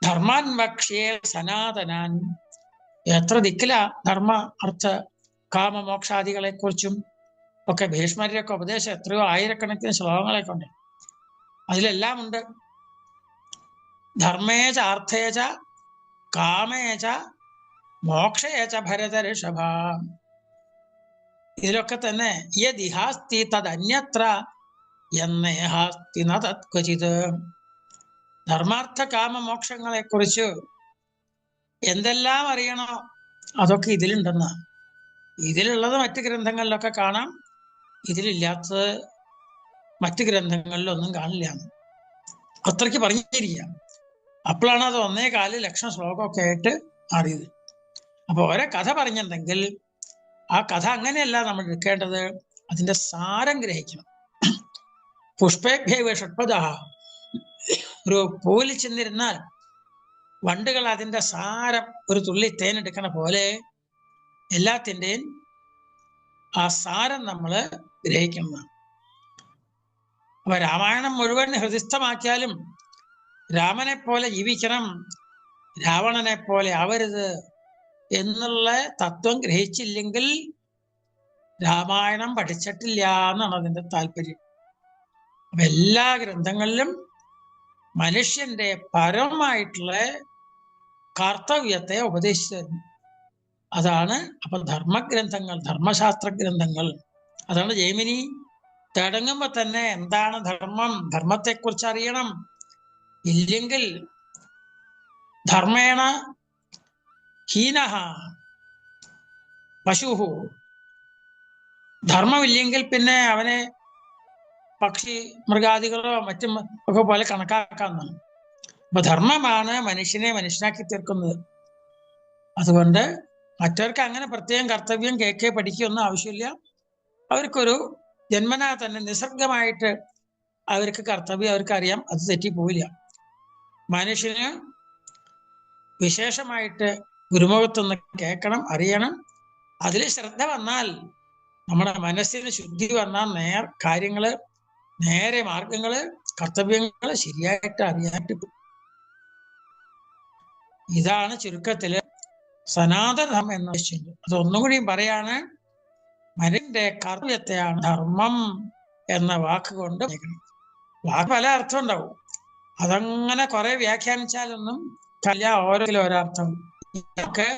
ധർമാൻ വക്ഷ്യേ സനാതനാൻ, എത്ര ദിക്കില ധർമ്മ അർത്ഥ കാമ മോക്ഷാദികളെ കുറിച്ചും ഒക്കെ ഭീഷ്മരുടെയൊക്കെ ഉപദേശം എത്രയോ ആയിരക്കണക്കിന് ശ്ലോകങ്ങളൊക്കെ ഉണ്ട്. അതിലെല്ലാം ഉണ്ട്. ധർമ്മേച അർത്ഥേച കാമേച മോക്ഷേച ഭരത ഋഷഭ. ഇതിലൊക്കെ തന്നെ യദിഹാസ്തി തദന്യത്ര എന്നേഹാസ്തി ന തത്ക്വചിത്. ധർമാർത്ഥ കാമ മോക്ഷങ്ങളെ കുറിച്ച് എന്തെല്ലാം അറിയണോ അതൊക്കെ ഇതിലുണ്ടെന്ന. ഇതിലുള്ളത് മറ്റ് ഗ്രന്ഥങ്ങളിലൊക്കെ കാണാം, ഇതിലില്ലാത്തത് മറ്റ് ഗ്രന്ഥങ്ങളിലൊന്നും കാണില്ല. അത്രയ്ക്ക് പറഞ്ഞിരിക്കുക. അപ്പോഴാണ് അത് 1.25 ലക്ഷം ശ്ലോകമൊക്കെ ആയിട്ട് മാറിയത്. അപ്പൊ ഓരോ കഥ പറഞ്ഞിട്ടുണ്ടെങ്കിൽ ആ കഥ അങ്ങനെയല്ല നമ്മൾ എടുക്കേണ്ടത്, അതിന്റെ സാരം ഗ്രഹിക്കണം. പുഷ്പേഭ്യവ ഷഡ്പദ. ഒരു പൂവിൽ ചെന്നിരുന്നാൽ വണ്ടുകൾ അതിന്റെ സാരം ഒരു തുള്ളി തേനെടുക്കണ പോലെ എല്ലാത്തിൻ്റെയും ആ സാരം നമ്മൾ ഗ്രഹിക്കണം. അപ്പൊ രാമായണം മുഴുവൻ ഹൃദിസ്ഥമാക്കിയാലും രാമനെ പോലെ ജീവിക്കണം, രാവണനെ പോലെ ആവരുത് എന്നുള്ള തത്വം ഗ്രഹിച്ചില്ലെങ്കിൽ രാമായണം പഠിച്ചിട്ടില്ല എന്നാണ് അതിന്റെ താല്പര്യം. അപ്പൊ എല്ലാ ഗ്രന്ഥങ്ങളിലും മനുഷ്യന്റെ പരമായിട്ടുള്ള കർത്തവ്യത്തെ ഉപദേശിച്ചു തരുന്നു. അതാണ് അപ്പൊ ധർമ്മഗ്രന്ഥങ്ങൾ, ധർമ്മശാസ്ത്ര ഗ്രന്ഥങ്ങൾ. അതാണ് ജൈമിനി തുടങ്ങുമ്പോ തന്നെ എന്താണ് ധർമ്മം, ധർമ്മത്തെക്കുറിച്ച് അറിയണം. ഇല്ലെങ്കിൽ ധർമ്മേണ ഹീനഃ പശുഹു. ധർമ്മമില്ലെങ്കിൽ പിന്നെ അവനെ പക്ഷി മൃഗാദികളോ മറ്റും ഒക്കെ പോലെ കണക്കാക്കാവുന്നതാണ്. അപ്പൊ ധർമ്മമാണ് മനുഷ്യനെ മനുഷ്യനാക്കി തീർക്കുന്നത്. അതുകൊണ്ട് മറ്റവർക്ക് അങ്ങനെ പ്രത്യേകം കർത്തവ്യം കേൾക്കേ പഠിക്കുകയൊന്നും ആവശ്യമില്ല. അവർക്കൊരു ജന്മനാ തന്നെ നിസർഗമായിട്ട് അവർക്ക് കർത്തവ്യം അവർക്കറിയാം, അത് തെറ്റിപ്പോവില്ല. മനുഷ്യന് വിശേഷമായിട്ട് ഗുരുമുഖത്തുനിന്ന് കേൾക്കണം, അറിയണം. അതിൽ ശ്രദ്ധ വന്നാൽ, നമ്മുടെ മനസ്സിന് ശുദ്ധി വന്നാൽ കാര്യങ്ങള്, നേരെ മാർഗങ്ങള്, കർത്തവ്യങ്ങള് ശരിയായിട്ട് അറിയാനായിട്ട്. ഇതാണ് ചുരുക്കത്തില് സനാതനധർമ്മം എന്ന് വെച്ചിട്ടുണ്ട്. അതൊന്നും കൂടിയും പറയാണ്, മനുഷ്യന്റെ കർത്തവ്യത്തെയാണ് ധർമ്മം എന്ന വാക്കുകൊണ്ട്. വാക്ക് പല അർത്ഥം ഉണ്ടാവും, അതങ്ങനെ കുറെ വ്യാഖ്യാനിച്ചാലൊന്നും ഓരോത്തിലും ഒരർത്ഥം. ഇതൊക്കെ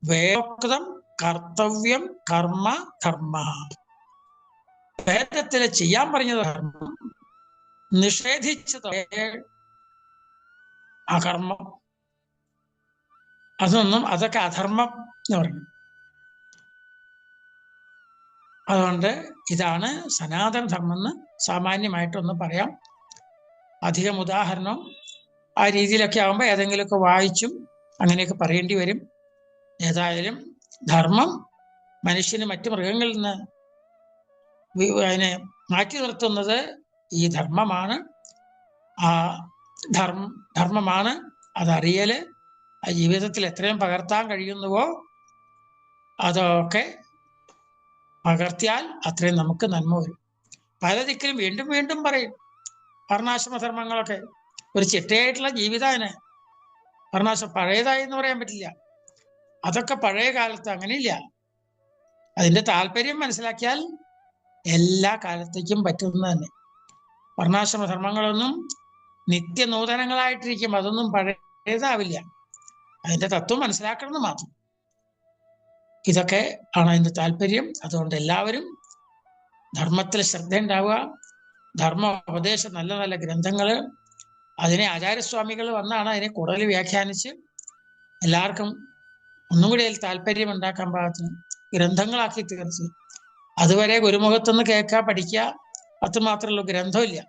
വേദോക്തം കർത്തവ്യം കർമ്മ ധർമ്മ. വേദത്തില് ചെയ്യാൻ പറഞ്ഞത് ധർമ്മം, നിഷേധിച്ചത് അകർമ്മം. അതൊക്കെ അധർമ്മം എന്ന് പറഞ്ഞു. അതുകൊണ്ട് ഇതാണ് സനാതനധർമ്മം എന്ന് സാമാന്യമായിട്ടൊന്ന് പറയാം. അധികം ഉദാഹരണം ആ രീതിയിലൊക്കെ ആകുമ്പോൾ ഏതെങ്കിലുമൊക്കെ വായിച്ചും അങ്ങനെയൊക്കെ പറയേണ്ടി വരും. ഏതായാലും ധർമ്മം മനുഷ്യന് മറ്റു മൃഗങ്ങളിൽ നിന്ന് അതിനെ മാറ്റി നിർത്തുന്നത് ഈ ധർമ്മമാണ്. ആ ധർമ്മമാണ് അതറിയല്. ആ ജീവിതത്തിൽ എത്രയും പകർത്താൻ കഴിയുന്നുവോ അതൊക്കെ പകർത്തിയാൽ അത്രയും നമുക്ക് നന്മ വരും. പല ദിക്കിലും വീണ്ടും വീണ്ടും പറയും വർണ്ണാശ്രമ ധർമ്മങ്ങളൊക്കെ. ഒരു ചിട്ടയായിട്ടുള്ള ജീവിതമാണ് വർണ്ണാശ്രമം. പഴയതായി എന്ന് പറയാൻ പറ്റില്ല, അതൊക്കെ പഴയ കാലത്ത് അങ്ങനെയില്ല. അതിന്റെ താല്പര്യം മനസ്സിലാക്കിയാൽ എല്ലാ കാലത്തേക്കും പറ്റുന്ന തന്നെ. വർണ്ണാശ്രമ ധർമ്മങ്ങളൊന്നും നിത്യനൂതനങ്ങളായിട്ടിരിക്കും, അതൊന്നും പഴയതാവില്ല. അതിന്റെ തത്വം മനസ്സിലാക്കണമെന്ന് മാത്രം. ഇതൊക്കെ ആണ് അതിന്റെ താല്പര്യം. അതുകൊണ്ട് എല്ലാവരും ധർമ്മത്തിൽ ശ്രദ്ധ ഉണ്ടാവുക. ധർമ്മ ഉപദേശം നല്ല നല്ല ഗ്രന്ഥങ്ങള്, അതിനെ ആചാര്യസ്വാമികൾ വന്നാണ് അതിനെ കൂടുതൽ വ്യാഖ്യാനിച്ച് എല്ലാവർക്കും ഒന്നും കൂടി അതിൽ താല്പര്യം ഉണ്ടാക്കാൻ പാകത്തിന് ഗ്രന്ഥങ്ങളാക്കി തീർത്ത്. അതുവരെ ഗുരുമുഖത്തുനിന്ന് കേൾക്കുക, പഠിക്കുക, അത് മാത്രമല്ല, ഗ്രന്ഥമില്ല.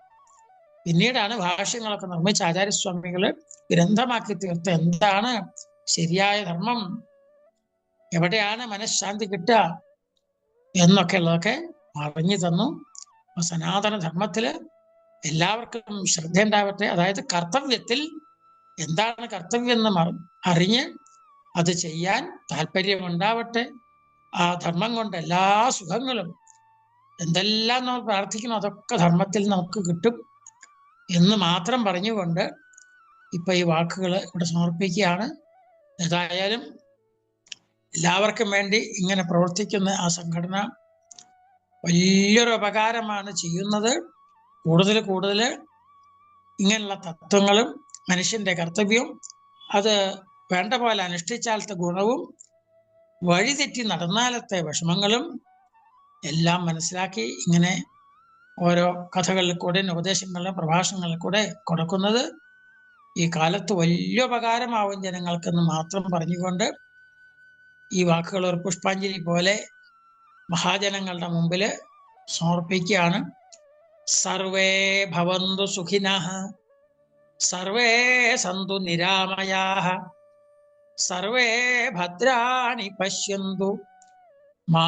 പിന്നീടാണ് ഭാഷ്യങ്ങളൊക്കെ നിർമ്മിച്ച ആചാര്യസ്വാമികള് ഗ്രന്ഥമാക്കി തീർത്ത് എന്താണ് ശരിയായ ധർമ്മം, എവിടെയാണ് മനഃശാന്തി കിട്ടുക, എന്നൊക്കെ ഉള്ളതൊക്കെ പറഞ്ഞു തന്നു. സനാതന ധർമ്മത്തില് എല്ലാവർക്കും ശ്രദ്ധ ഉണ്ടാവട്ടെ. അതായത് കർത്തവ്യത്തിൽ എന്താണ് കർത്തവ്യം എന്ന് അറിഞ്ഞ് അത് ചെയ്യാൻ താല്പര്യം ഉണ്ടാവട്ടെ. ആ ധർമ്മം കൊണ്ട് എല്ലാ സുഖങ്ങളും എന്തെല്ലാം നമ്മൾ പ്രാർത്ഥിക്കണം അതൊക്കെ ധർമ്മത്തിൽ നമുക്ക് കിട്ടും എന്ന് മാത്രം പറഞ്ഞുകൊണ്ട് ഇപ്പൊ ഈ വാക്കുകൾ ഇവിടെ സമർപ്പിക്കുകയാണ്. ഏതായാലും എല്ലാവർക്കും വേണ്ടി ഇങ്ങനെ പ്രവർത്തിക്കുന്ന ആ സംഘടന വലിയൊരു ഉപകാരമാണ് ചെയ്യുന്നത്. കൂടുതൽ ഇങ്ങനെയുള്ള തത്വങ്ങളും മനുഷ്യന്റെ കർത്തവ്യവും അത് വേണ്ട പോലെ അനുഷ്ഠിച്ചാലത്തെ ഗുണവും വഴിതെറ്റി നടന്നാലത്തെ വിഷമങ്ങളും എല്ലാം മനസ്സിലാക്കി ഇങ്ങനെ ഓരോ കഥകളിൽ കൂടെ ഉപദേശങ്ങളിലും പ്രഭാഷണങ്ങളിൽ കൂടെ കൊടുക്കുന്നത് ഈ കാലത്ത് വലിയ ഉപകാരമാവും ജനങ്ങൾക്കെന്ന് മാത്രം പറഞ്ഞുകൊണ്ട് ഈ വാക്കുകൾ ഒരു പുഷ്പാഞ്ജലി പോലെ മഹാജനങ്ങളുടെ മുമ്പിൽ സമർപ്പിക്കുകയാണ്. സർവേ ഭവന്തു സുഖിനഃ, സർവേ സന്തു നിരാമയാഃ, സർവേ ഭദ്രാണി പശ്യന്തു, മാ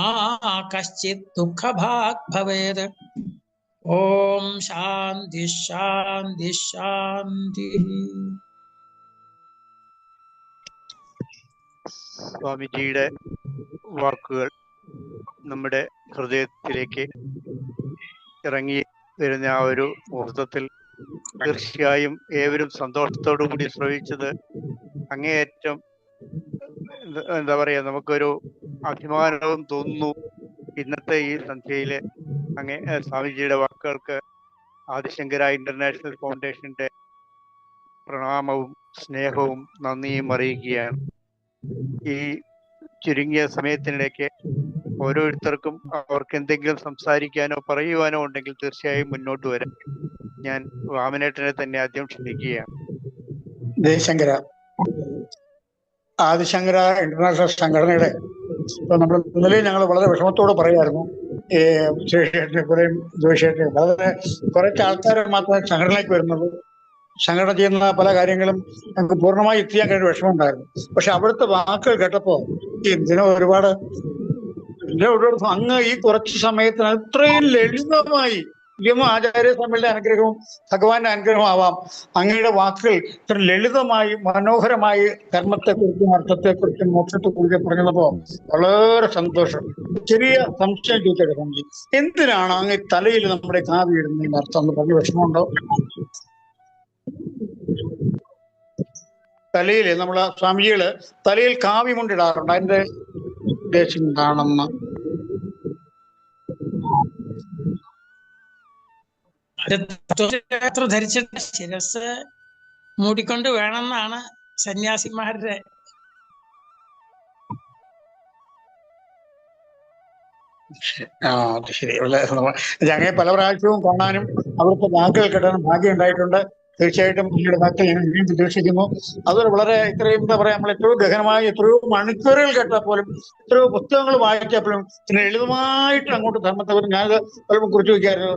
കശ്ചിത് ദുഃഖഭാഗ് ഭവേത്. ഓം ശാന്തി ശാന്തി ശാന്തി. സ്വാമിജിയുടെ വാക്കുകൾ നമ്മുടെ ഹൃദയത്തിലേക്ക് ഇറങ്ങി വരുന്ന ആ ഒരു മുഹൂർത്തത്തിൽ തീർച്ചയായും ഏവരും സന്തോഷത്തോടു കൂടി ശ്രവിച്ചത് അങ്ങേയറ്റം എന്താ പറയാ, നമുക്കൊരു അഭിമാനവും തോന്നുന്നു. ഇന്നത്തെ ഈ സന്ധ്യയില് സ്വാമിജിയുടെ വാക്കുകൾക്ക് ആദിശങ്കര ഇന്റർനാഷണൽ ഫൗണ്ടേഷന്റെ പ്രണാമവും സ്നേഹവും നന്ദിയും അറിയിക്കുകയാണ്. ഈ ചുരുങ്ങിയ സമയത്തിനിടയ്ക്ക് ഓരോരുത്തർക്കും അവർക്ക് എന്തെങ്കിലും സംസാരിക്കാനോ പറയുവാനോ ഉണ്ടെങ്കിൽ തീർച്ചയായും മുന്നോട്ട് വരാം. ഞാൻ വാമനേട്ടനെ തന്നെ ആദ്യം ക്ഷണിക്കുകയാണ്. ജയശങ്കര ആദിശങ്കര ഇന്റർനാഷണൽ സംഘടനയുടെ ഇപ്പൊ നമ്മൾ ഇന്നലെ ഞങ്ങൾ വളരെ വിഷമത്തോടെ പറയായിരുന്നു, കുറേയും ജോഷിയായിട്ട് വളരെ കുറച്ച് ആൾക്കാർ മാത്രമേ സംഘടനയിലേക്ക് വരുന്നുള്ളൂ. സംഘടന ചെയ്യുന്ന പല കാര്യങ്ങളും ഞങ്ങൾക്ക് പൂർണ്ണമായി എത്തിയാൻ കഴിഞ്ഞ വിഷമമുണ്ടായിരുന്നു. പക്ഷെ അവിടുത്തെ വാക്കുകൾ കേട്ടപ്പോ ഇതിനെ ഒരുപാട് അങ്ങ് ഈ കുറച്ച് സമയത്തിന് അത്രയും ലളിതമായി ആചാര്യസ്വാമിയുടെ അനുഗ്രഹവും ഭഗവാന്റെ അനുഗ്രഹവും ആവാം. അങ്ങയുടെ വാക്കുകൾ ഇത്ര ലളിതമായി മനോഹരമായി ധർമ്മത്തെക്കുറിച്ചും അർത്ഥത്തെക്കുറിച്ചും മോക്ഷത്തെക്കുറിച്ചും പറഞ്ഞപ്പോ വളരെ സന്തോഷം. ചെറിയ സംശയം ചോദിച്ചത് സ്വാമിജി, എന്തിനാണ് അങ്ങ് തലയിൽ നമ്മുടെ കാവി ഇടുന്നതിന് അർത്ഥം എന്ന് പറഞ്ഞ വിഷമമുണ്ടോ? തലയില് നമ്മള് സ്വാമിജികള് തലയിൽ കാവി കൊണ്ടിടാറുണ്ട്, അതിന്റെ ഉദ്ദേശം എന്താണെന്ന്? തത്വശാസ്ത്രം ധരിച്ചിട്ട് ശിരസ് മൂടിക്കൊണ്ട് വേണമെന്നാണ് സന്യാസിമാരുടെ അത് ശരി. ഞങ്ങൾ പല പ്രാവശ്യവും കാണാനും അവിടുത്തെ വാക്കുകൾ കേട്ടാനും ഭാഗ്യം ഉണ്ടായിട്ടുണ്ട്. തീർച്ചയായിട്ടും അങ്ങയുടെ വാക്കുകൾ ഞാൻ ഇനിയും പ്രതീക്ഷിക്കുന്നു. അതുപോലെ വളരെ ഇത്രയും എന്താ പറയാ, നമ്മൾ എത്രയോ ഗഹനമായി എത്രയോ മണിക്കൂറുകൾ കേട്ടാൽ പോലും എത്രയോ പുസ്തകങ്ങൾ വായിച്ചപ്പോഴും പിന്നെ ലളിതമായിട്ട് അങ്ങോട്ട് ധർമ്മത്തെ പോലും ഞാനത് പലപ്പോൾ കുറിച്ച് വയ്ക്കായിരുന്നു.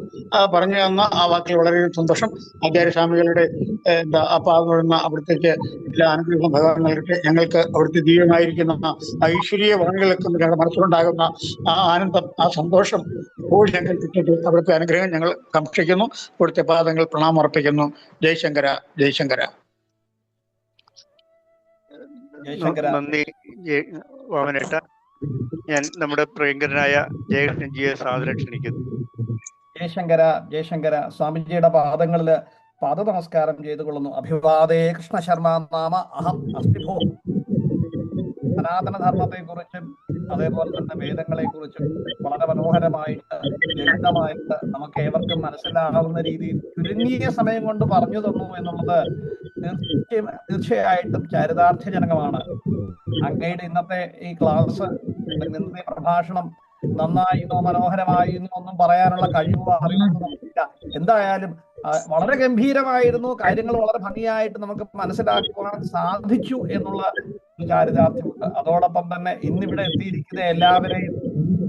പറഞ്ഞു തന്ന ആ വാക്കുകൾ വളരെ സന്തോഷം. ആചാര്യസ്വാമികളുടെ എന്താ പാടുന്ന അവിടത്തേക്ക് എല്ലാ അനുഗ്രഹങ്ങളും ഭഗവാൻ നൽകട്ടെ. ഞങ്ങൾക്ക് അവിടുത്തെ ദിവ്യമായിരിക്കുന്ന ഐശ്വര്യ വാണികൾക്ക് ഞങ്ങളുടെ മനസ്സിലുണ്ടാകുന്ന ആ ആനന്ദം, ആ സന്തോഷം ഇപ്പോൾ ഞങ്ങൾ കിട്ടിയിട്ട് അവിടുത്തെ അനുഗ്രഹം ഞങ്ങൾ കാക്ഷിക്കുന്നു. അവിടുത്തെ പാദങ്ങൾ പ്രണാമം അർപ്പിക്കുന്നു. ജയശങ്കര ജയശങ്കര. നന്ദി വാമനേട്ട. ഞാൻ നമ്മുടെ പ്രിയങ്കരനായ ജയകൃഷ്ണൻജിയെ സാദരം ക്ഷണിക്കുന്നു. ജയശങ്കര ജയശങ്കര. സ്വാമിജിയുടെ പാദങ്ങളില് പാദ നമസ്കാരം ചെയ്തുകൊള്ളുന്നു. അഭിവാദേ കൃഷ്ണ ശർമ്മ നാമ അഹം അസ്തിഭോ. സനാതന ധർമ്മത്തെ കുറിച്ചും അതേപോലെ തന്നെ വേദങ്ങളെ കുറിച്ചും വളരെ മനോഹരമായിട്ട് ലളിതമായിട്ട് നമുക്ക് ഏവർക്കും മനസ്സിലാവുന്ന രീതിയിൽ ചുരുങ്ങിയ സമയം കൊണ്ട് പറഞ്ഞു തന്നു എന്നുള്ളത് തീർച്ചയായിട്ടും ചരിതാർത്ഥജനകമാണ്. അങ്ങയുടെ ഇന്നത്തെ ഈ ക്ലാസ്, ഇന്നത്തെ പ്രഭാഷണം നന്നായിരുന്നോ മനോഹരമായിരുന്നോ ഒന്നും പറയാനുള്ള കഴിവോ അറിവൊന്നും നമുക്കില്ല. എന്തായാലും വളരെ ഗംഭീരമായിരുന്നു. കാര്യങ്ങൾ വളരെ ഭംഗിയായിട്ട് നമുക്ക് മനസ്സിലാക്കുവാൻ സാധിച്ചു എന്നുള്ള ഒരു ചാരിതാർത്ഥ്യമുണ്ട്. അതോടൊപ്പം തന്നെ ഇന്നിവിടെ എത്തിയിരിക്കുന്ന എല്ലാവരെയും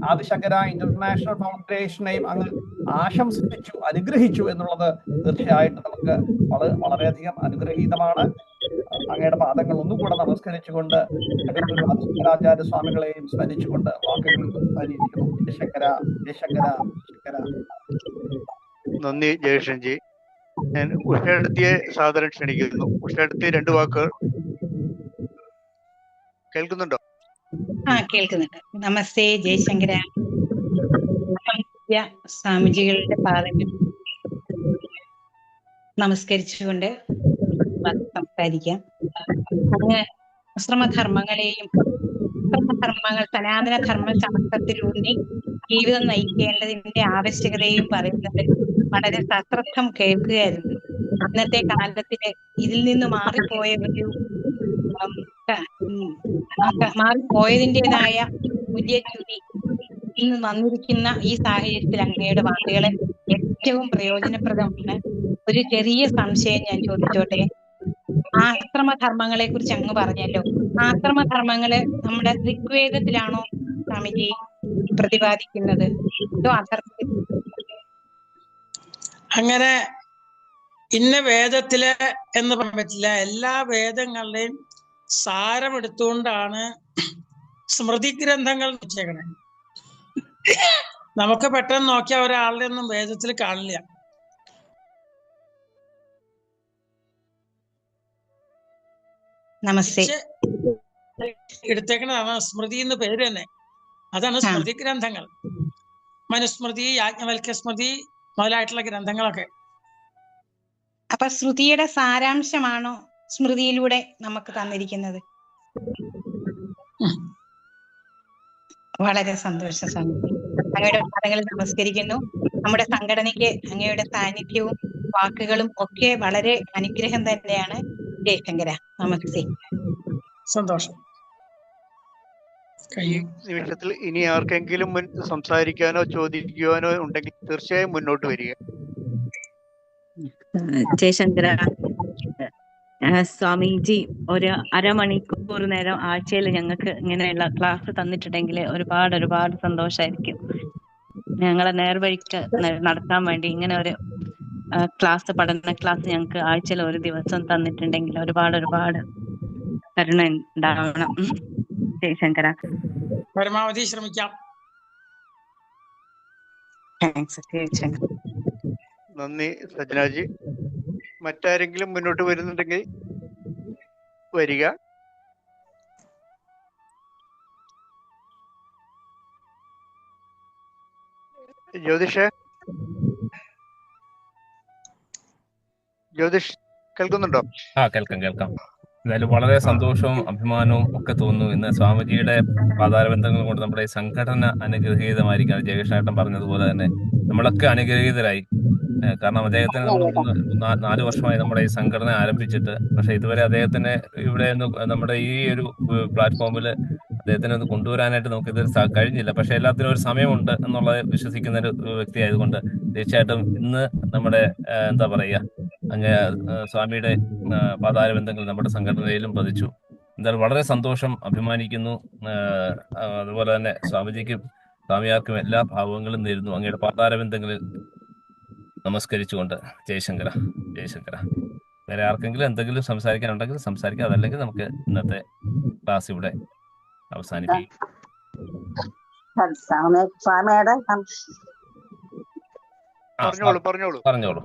ആദിശങ്കര ഇന്റർനാഷണൽ ഫൗണ്ടേഷനെയും അങ്ങ് ആശംസിച്ചു, അനുഗ്രഹിച്ചു എന്നുള്ളത് തീർച്ചയായിട്ടും നമുക്ക് വളരെയധികം അനുഗ്രഹീതമാണ്. അങ്ങയുടെ പാദങ്ങൾ ഒന്നുകൂടെ നമസ്കരിച്ചുകൊണ്ട് ജഗദ്ഗുരു ആദിശങ്കരാചാര്യ സ്വാമികളെയും സ്മരിച്ചുകൊണ്ട് വാക്കുകൾ ഉപസംഹരിക്കുന്നു. ജയശങ്കര ജയശങ്കര ജയശങ്കര. നന്ദി ജയകൃഷ്ണൻജി. ഞാൻ ഉഷയെടുത്തിയെ സാദരം ക്ഷണിക്കുന്നു. ഉഷയെടുത്തി 2 വാക്കുകൾ. കേൾക്കുന്നുണ്ടോ? കേൾക്കുന്നുണ്ട്. നമസ്തേ ജയശങ്കര. സ്വാമിജികളുടെ പാദങ്ങൾ നമസ്കരിച്ചുകൊണ്ട് സംസാരിക്കാം. അങ്ങ് ആശ്രമധർമ്മങ്ങളെയും സനാതന ധർമ്മ ശാസ്ത്രത്തിലൂന്നി ജീവിതം നയിക്കേണ്ടതിന്റെ ആവശ്യകതയും പറയുന്നത് വളരെ സശ്രദ്ധം കേൾക്കുകയായിരുന്നു. ഇന്നത്തെ കാലത്തില് ഇതിൽ നിന്ന് മാറിപ്പോയതിൻ്റെതായ മൂല്യച്യുതി ഇന്ന് വന്നിരിക്കുന്ന ഈ സാഹചര്യത്തിൽ അങ്ങയുടെ വാക്കുകളെ ഏറ്റവും പ്രയോജനപ്രദമാണ്. ഒരു ചെറിയ സംശയം ഞാൻ ചോദിച്ചോട്ടെ? ആശ്രമധർമ്മങ്ങളെ കുറിച്ച് അങ്ങ് പറഞ്ഞല്ലോ. ആശ്രമധർമ്മങ്ങള് നമ്മുടെ ഋഗ്വേദത്തിലാണോ സ്വാമിജി പ്രതിപാദിക്കുന്നത്? അതോ അധർമ്മത്തിൽ? അങ്ങനെ ഇന്ന വേദത്തില് എന്ന് പറയാൻ പറ്റില്ല. എല്ലാ വേദങ്ങളുടെയും സാരമെടുത്തുകൊണ്ടാണ് സ്മൃതി ഗ്രന്ഥങ്ങൾ വെച്ചേക്കണേ. നമുക്ക് പെട്ടെന്ന് നോക്കിയാൽ ഒരാളുടെ ഒന്നും വേദത്തിൽ കാണില്ല. എടുത്തേക്കണതാണ് സ്മൃതി എന്ന് പേര് തന്നെ. അതാണ് സ്മൃതി ഗ്രന്ഥങ്ങൾ. മനുസ്മൃതി, യാജ്ഞവൽക്യ സ്മൃതി മുതലായിട്ടുള്ള ഗ്രന്ഥങ്ങളൊക്കെ. അപ്പൊ ശ്രുതിയുടെ സാരാംശമാണോ സ്മൃതിയിലൂടെ നമുക്ക് തന്നിരിക്കുന്നത്? വളരെ സന്തോഷം സ്വാമി. അങ്ങയുടെ പാദങ്ങളിൽ നമസ്കരിക്കുന്നു. നമ്മുടെ സംഘടനയ്ക്ക് അങ്ങയുടെ സാന്നിധ്യവും വാക്കുകളും ഒക്കെ വളരെ അനുഗ്രഹം തന്നെയാണ്. ജയശങ്കര. നമസ്തേ. സന്തോഷം. ഈ നിമിഷത്തിൽ ഇനി ആർക്കെങ്കിലും സംസാരിക്കാനോ ചോദിക്കുവാനോ ഉണ്ടെങ്കിൽ തീർച്ചയായും മുന്നോട്ട് വരിക. ജയശങ്കര സ്വാമിജി, ഒരു അരമണിക്കൂർ നേരം ആഴ്ചയിൽ ഞങ്ങൾക്ക് ഇങ്ങനെയുള്ള ക്ലാസ് തന്നിട്ടുണ്ടെങ്കിൽ ഒരുപാട് സന്തോഷമായിരിക്കും. ഞങ്ങളെ നേർവഴിക്ക് നടത്താൻ വേണ്ടി ഇങ്ങനെ ഒരു പഠന ക്ലാസ് ഞങ്ങൾക്ക് ആഴ്ചയിൽ ഒരു ദിവസം തന്നിട്ടുണ്ടെങ്കിൽ ഒരുപാട് കരുണ ഉണ്ടാവണം. ജയശങ്കര. പരമാവധി ശ്രമിക്കാം. നന്ദി സജ്ജനാജി. മറ്റാരെങ്കിലും മുന്നോട്ട് വരുന്നുണ്ടെങ്കിൽ വരിക. ജ്യോതിഷ് കേൾക്കുന്നുണ്ടോ? കേൾക്കാം. എന്തായാലും വളരെ സന്തോഷവും അഭിമാനവും ഒക്കെ തോന്നുന്നു. ഇന്ന് സ്വാമിജിയുടെ പാതാരബന്ധങ്ങൾ കൊണ്ട് നമ്മുടെ ഈ സംഘടന അനുഗ്രഹീതമായിരിക്കുകയാണ്. ജയകൃഷ്ണേട്ടൻ പറഞ്ഞതുപോലെ തന്നെ നമ്മളൊക്കെ അനുഗ്രഹീതരായി. കാരണം അദ്ദേഹത്തിന് നമ്മൾ 4 വർഷമായി നമ്മുടെ ഈ സംഘടന ആരംഭിച്ചിട്ട്, പക്ഷെ ഇതുവരെ അദ്ദേഹത്തിന് ഇവിടെ നമ്മുടെ ഈ ഒരു പ്ലാറ്റ്ഫോമിൽ അദ്ദേഹത്തിനെ ഒന്ന് കൊണ്ടുവരാനായിട്ട് നമുക്ക് ഇതുവരെ കഴിഞ്ഞില്ല. പക്ഷെ എല്ലാത്തിനും ഒരു സമയമുണ്ട് എന്നുള്ളത് വിശ്വസിക്കുന്ന ഒരു വ്യക്തി ആയതുകൊണ്ട് തീർച്ചയായിട്ടും ഇന്ന് നമ്മുടെ എന്താ പറയുക, സ്വാമിയുടെ പാതാരബന്ധങ്ങൾ നമ്മുടെ സംഘടനയിലും പതിച്ചു. എന്തായാലും വളരെ സന്തോഷം, അഭിമാനിക്കുന്നു. അതുപോലെ തന്നെ സ്വാമിജിക്കും സ്വാമിയാർക്കും എല്ലാ ഭാവങ്ങളും നേരുന്നു. അങ്ങയുടെ പാതാരബന്ധങ്ങളിൽ നമസ്കരിച്ചുകൊണ്ട് ജയശങ്കര. വേറെ ആർക്കെങ്കിലും എന്തെങ്കിലും സംസാരിക്കാനുണ്ടെങ്കിൽ സംസാരിക്കാം. അതല്ലെങ്കിൽ നമുക്ക് ഇന്നത്തെ ക്ലാസ് ഇവിടെ അവസാനിപ്പിക്കും. പറഞ്ഞോളൂ.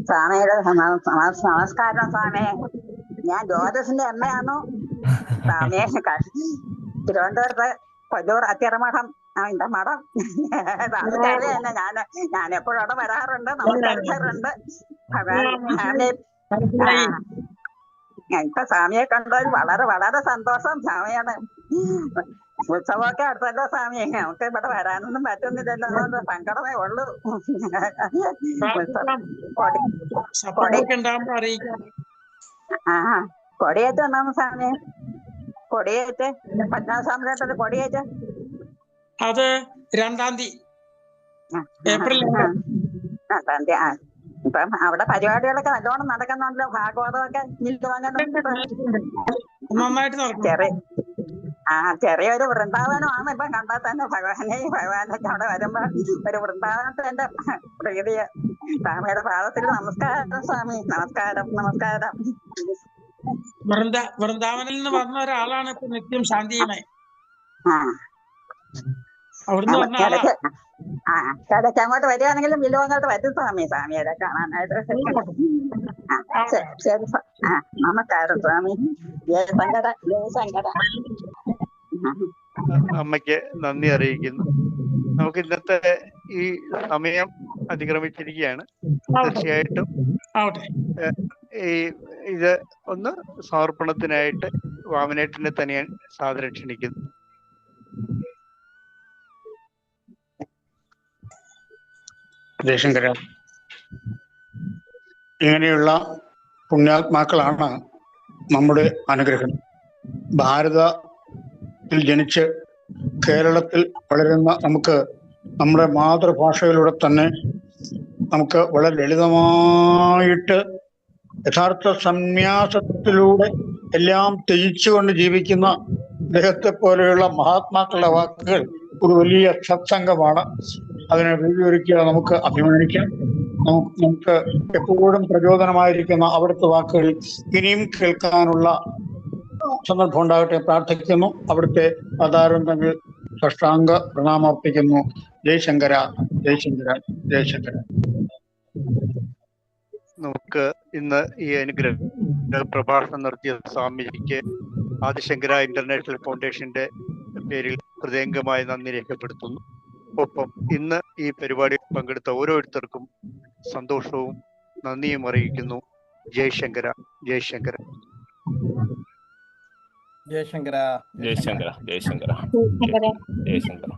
സ്വാമിയുടെ നമസ്കാരം സ്വാമി. ഞാൻ ജ്യോതിസിന്റെ അമ്മയാണോ സ്വാമിയെ? തിരുവനന്തപുരത്ത് കൊല്ലൂർ അത്തിയറമഠം എന്റെ മഠം. തന്നെ ഞാൻ എപ്പോഴും അവിടെ വരാറുണ്ട്, നമസ്കരിക്കാറുണ്ട്. ഇപ്പൊ സ്വാമിയെ കണ്ടാൽ വളരെ സന്തോഷം. സ്വാമിയാണ് ഉത്സവമൊക്കെ അടുത്തല്ലോ സ്വാമി. നമുക്ക് ഇവിടെ വരാനൊന്നും പറ്റുന്നില്ലല്ലോ, അതുകൊണ്ട് സങ്കടമേ ഉള്ളൂ. കൊടിയേറ്റ് വന്നാമോ സ്വാമി? കൊടിയേറ്റ് പത്മനാഭസ്വാമിയുടെ കൊടിയേറ്റ് അത് 2-ാം തീയതി ഏപ്രിൽ 2-ാം തീയതി. ഇപ്പം അവിടെ പരിപാടികളൊക്കെ നല്ലോണം നടക്കുന്നുണ്ടല്ലോ. ഭാഗവതമൊക്കെ നന്നായിട്ട് നടക്കും. ചെറിയൊരു വൃന്ദാവനമാണ് ഇപ്പൊ കണ്ടാൽ തന്നെ. ഭഗവാനൊക്കെ അവിടെ വരുമ്പോ ഒരു വൃന്ദാവനത്തിന്റെ പ്രീതിയ. സ്വാമിയുടെ പാദത്തിൽ നമസ്കാരം സ്വാമി. നമസ്കാരം നമസ്കാരം. വൃന്ദാവനിൽ നിന്ന് വന്ന ഒരാളാണ് ഇപ്പൊ നിത്യം ശാന്തിയുമായി. ആ അവിടുന്ന് വന്ന ആളാ. ഇടയ്ക്ക് അങ്ങോട്ട് വരികയാണെങ്കിലും വിലു അങ്ങോട്ട് വരും സ്വാമി. സ്വാമിയെ കാണാനായിട്ട്. ശരി. നമസ്കാരം സ്വാമി. ജയശങ്കര ജയശങ്കര. അമ്മയ്ക്ക് നന്ദി അറിയിക്കുന്നു. നമുക്ക് ഇന്നത്തെ ഈ സമയം അതിക്രമിച്ചിരിക്കുകയാണ്. തീർച്ചയായിട്ടും ഈ ഇത് ഒന്ന് സമർപ്പണത്തിനായിട്ട് വാമനേട്ടനെ തന്നെ സാദരം ക്ഷണിക്കുന്നു. ജയശങ്കര, ഇങ്ങനെയുള്ള പുണ്യാത്മാക്കളാണ് നമ്മുടെ അനുഗ്രഹം. ഭാരതത്തിൽ ജനിച്ച് കേരളത്തിൽ വളരുന്ന നമുക്ക് നമ്മുടെ മാതൃഭാഷയിലൂടെ തന്നെ നമുക്ക് വളരെ ലളിതമായിട്ട് യഥാർത്ഥ സന്യാസത്തിലൂടെ എല്ലാം ത്യജിച്ചുകൊണ്ട് ജീവിക്കുന്ന അദ്ദേഹത്തെ പോലെയുള്ള മഹാത്മാക്കളുടെ വാക്കുകൾ ഒരു വലിയ സത്സംഗമാണ്. അതിനെ വീതിയൊരുക്കിയ നമുക്ക് അഭിമാനിക്കാം. നമുക്ക് എപ്പോഴും പ്രചോദനമായിരിക്കുന്ന അവിടുത്തെ വാക്കുകൾ ഇനിയും കേൾക്കാനുള്ള സന്ദർഭം ഉണ്ടാകട്ടെ പ്രാർത്ഥിക്കുന്നു. അവിടുത്തെ പദാരംഗങ്ങൾ സാഷ്ടാംഗ പ്രണാമർപ്പിക്കുന്നു. ജയശങ്കര ജയശങ്കര ജയശങ്കര. നമുക്ക് ഇന്ന് ഈ അനുഗ്രഹ പ്രഭാഷണം നടത്തിയ സ്വാമിജിക്ക് ആദിശങ്കര ഇന്റർനാഷണൽ ഫൗണ്ടേഷന്റെ പേരിൽ ഹൃദയംഗമായി നന്ദി രേഖപ്പെടുത്തുന്നു. ഒപ്പം ഇന്ന് ഈ പരിപാടിയിൽ പങ്കെടുത്ത ഓരോരുത്തർക്കും സന്തോഷവും നന്ദിയും അറിയിക്കുന്നു. ജയശങ്കര ജയശങ്കര ജയശങ്കര ജയശങ്കര ജയശങ്കര ജയശങ്കര.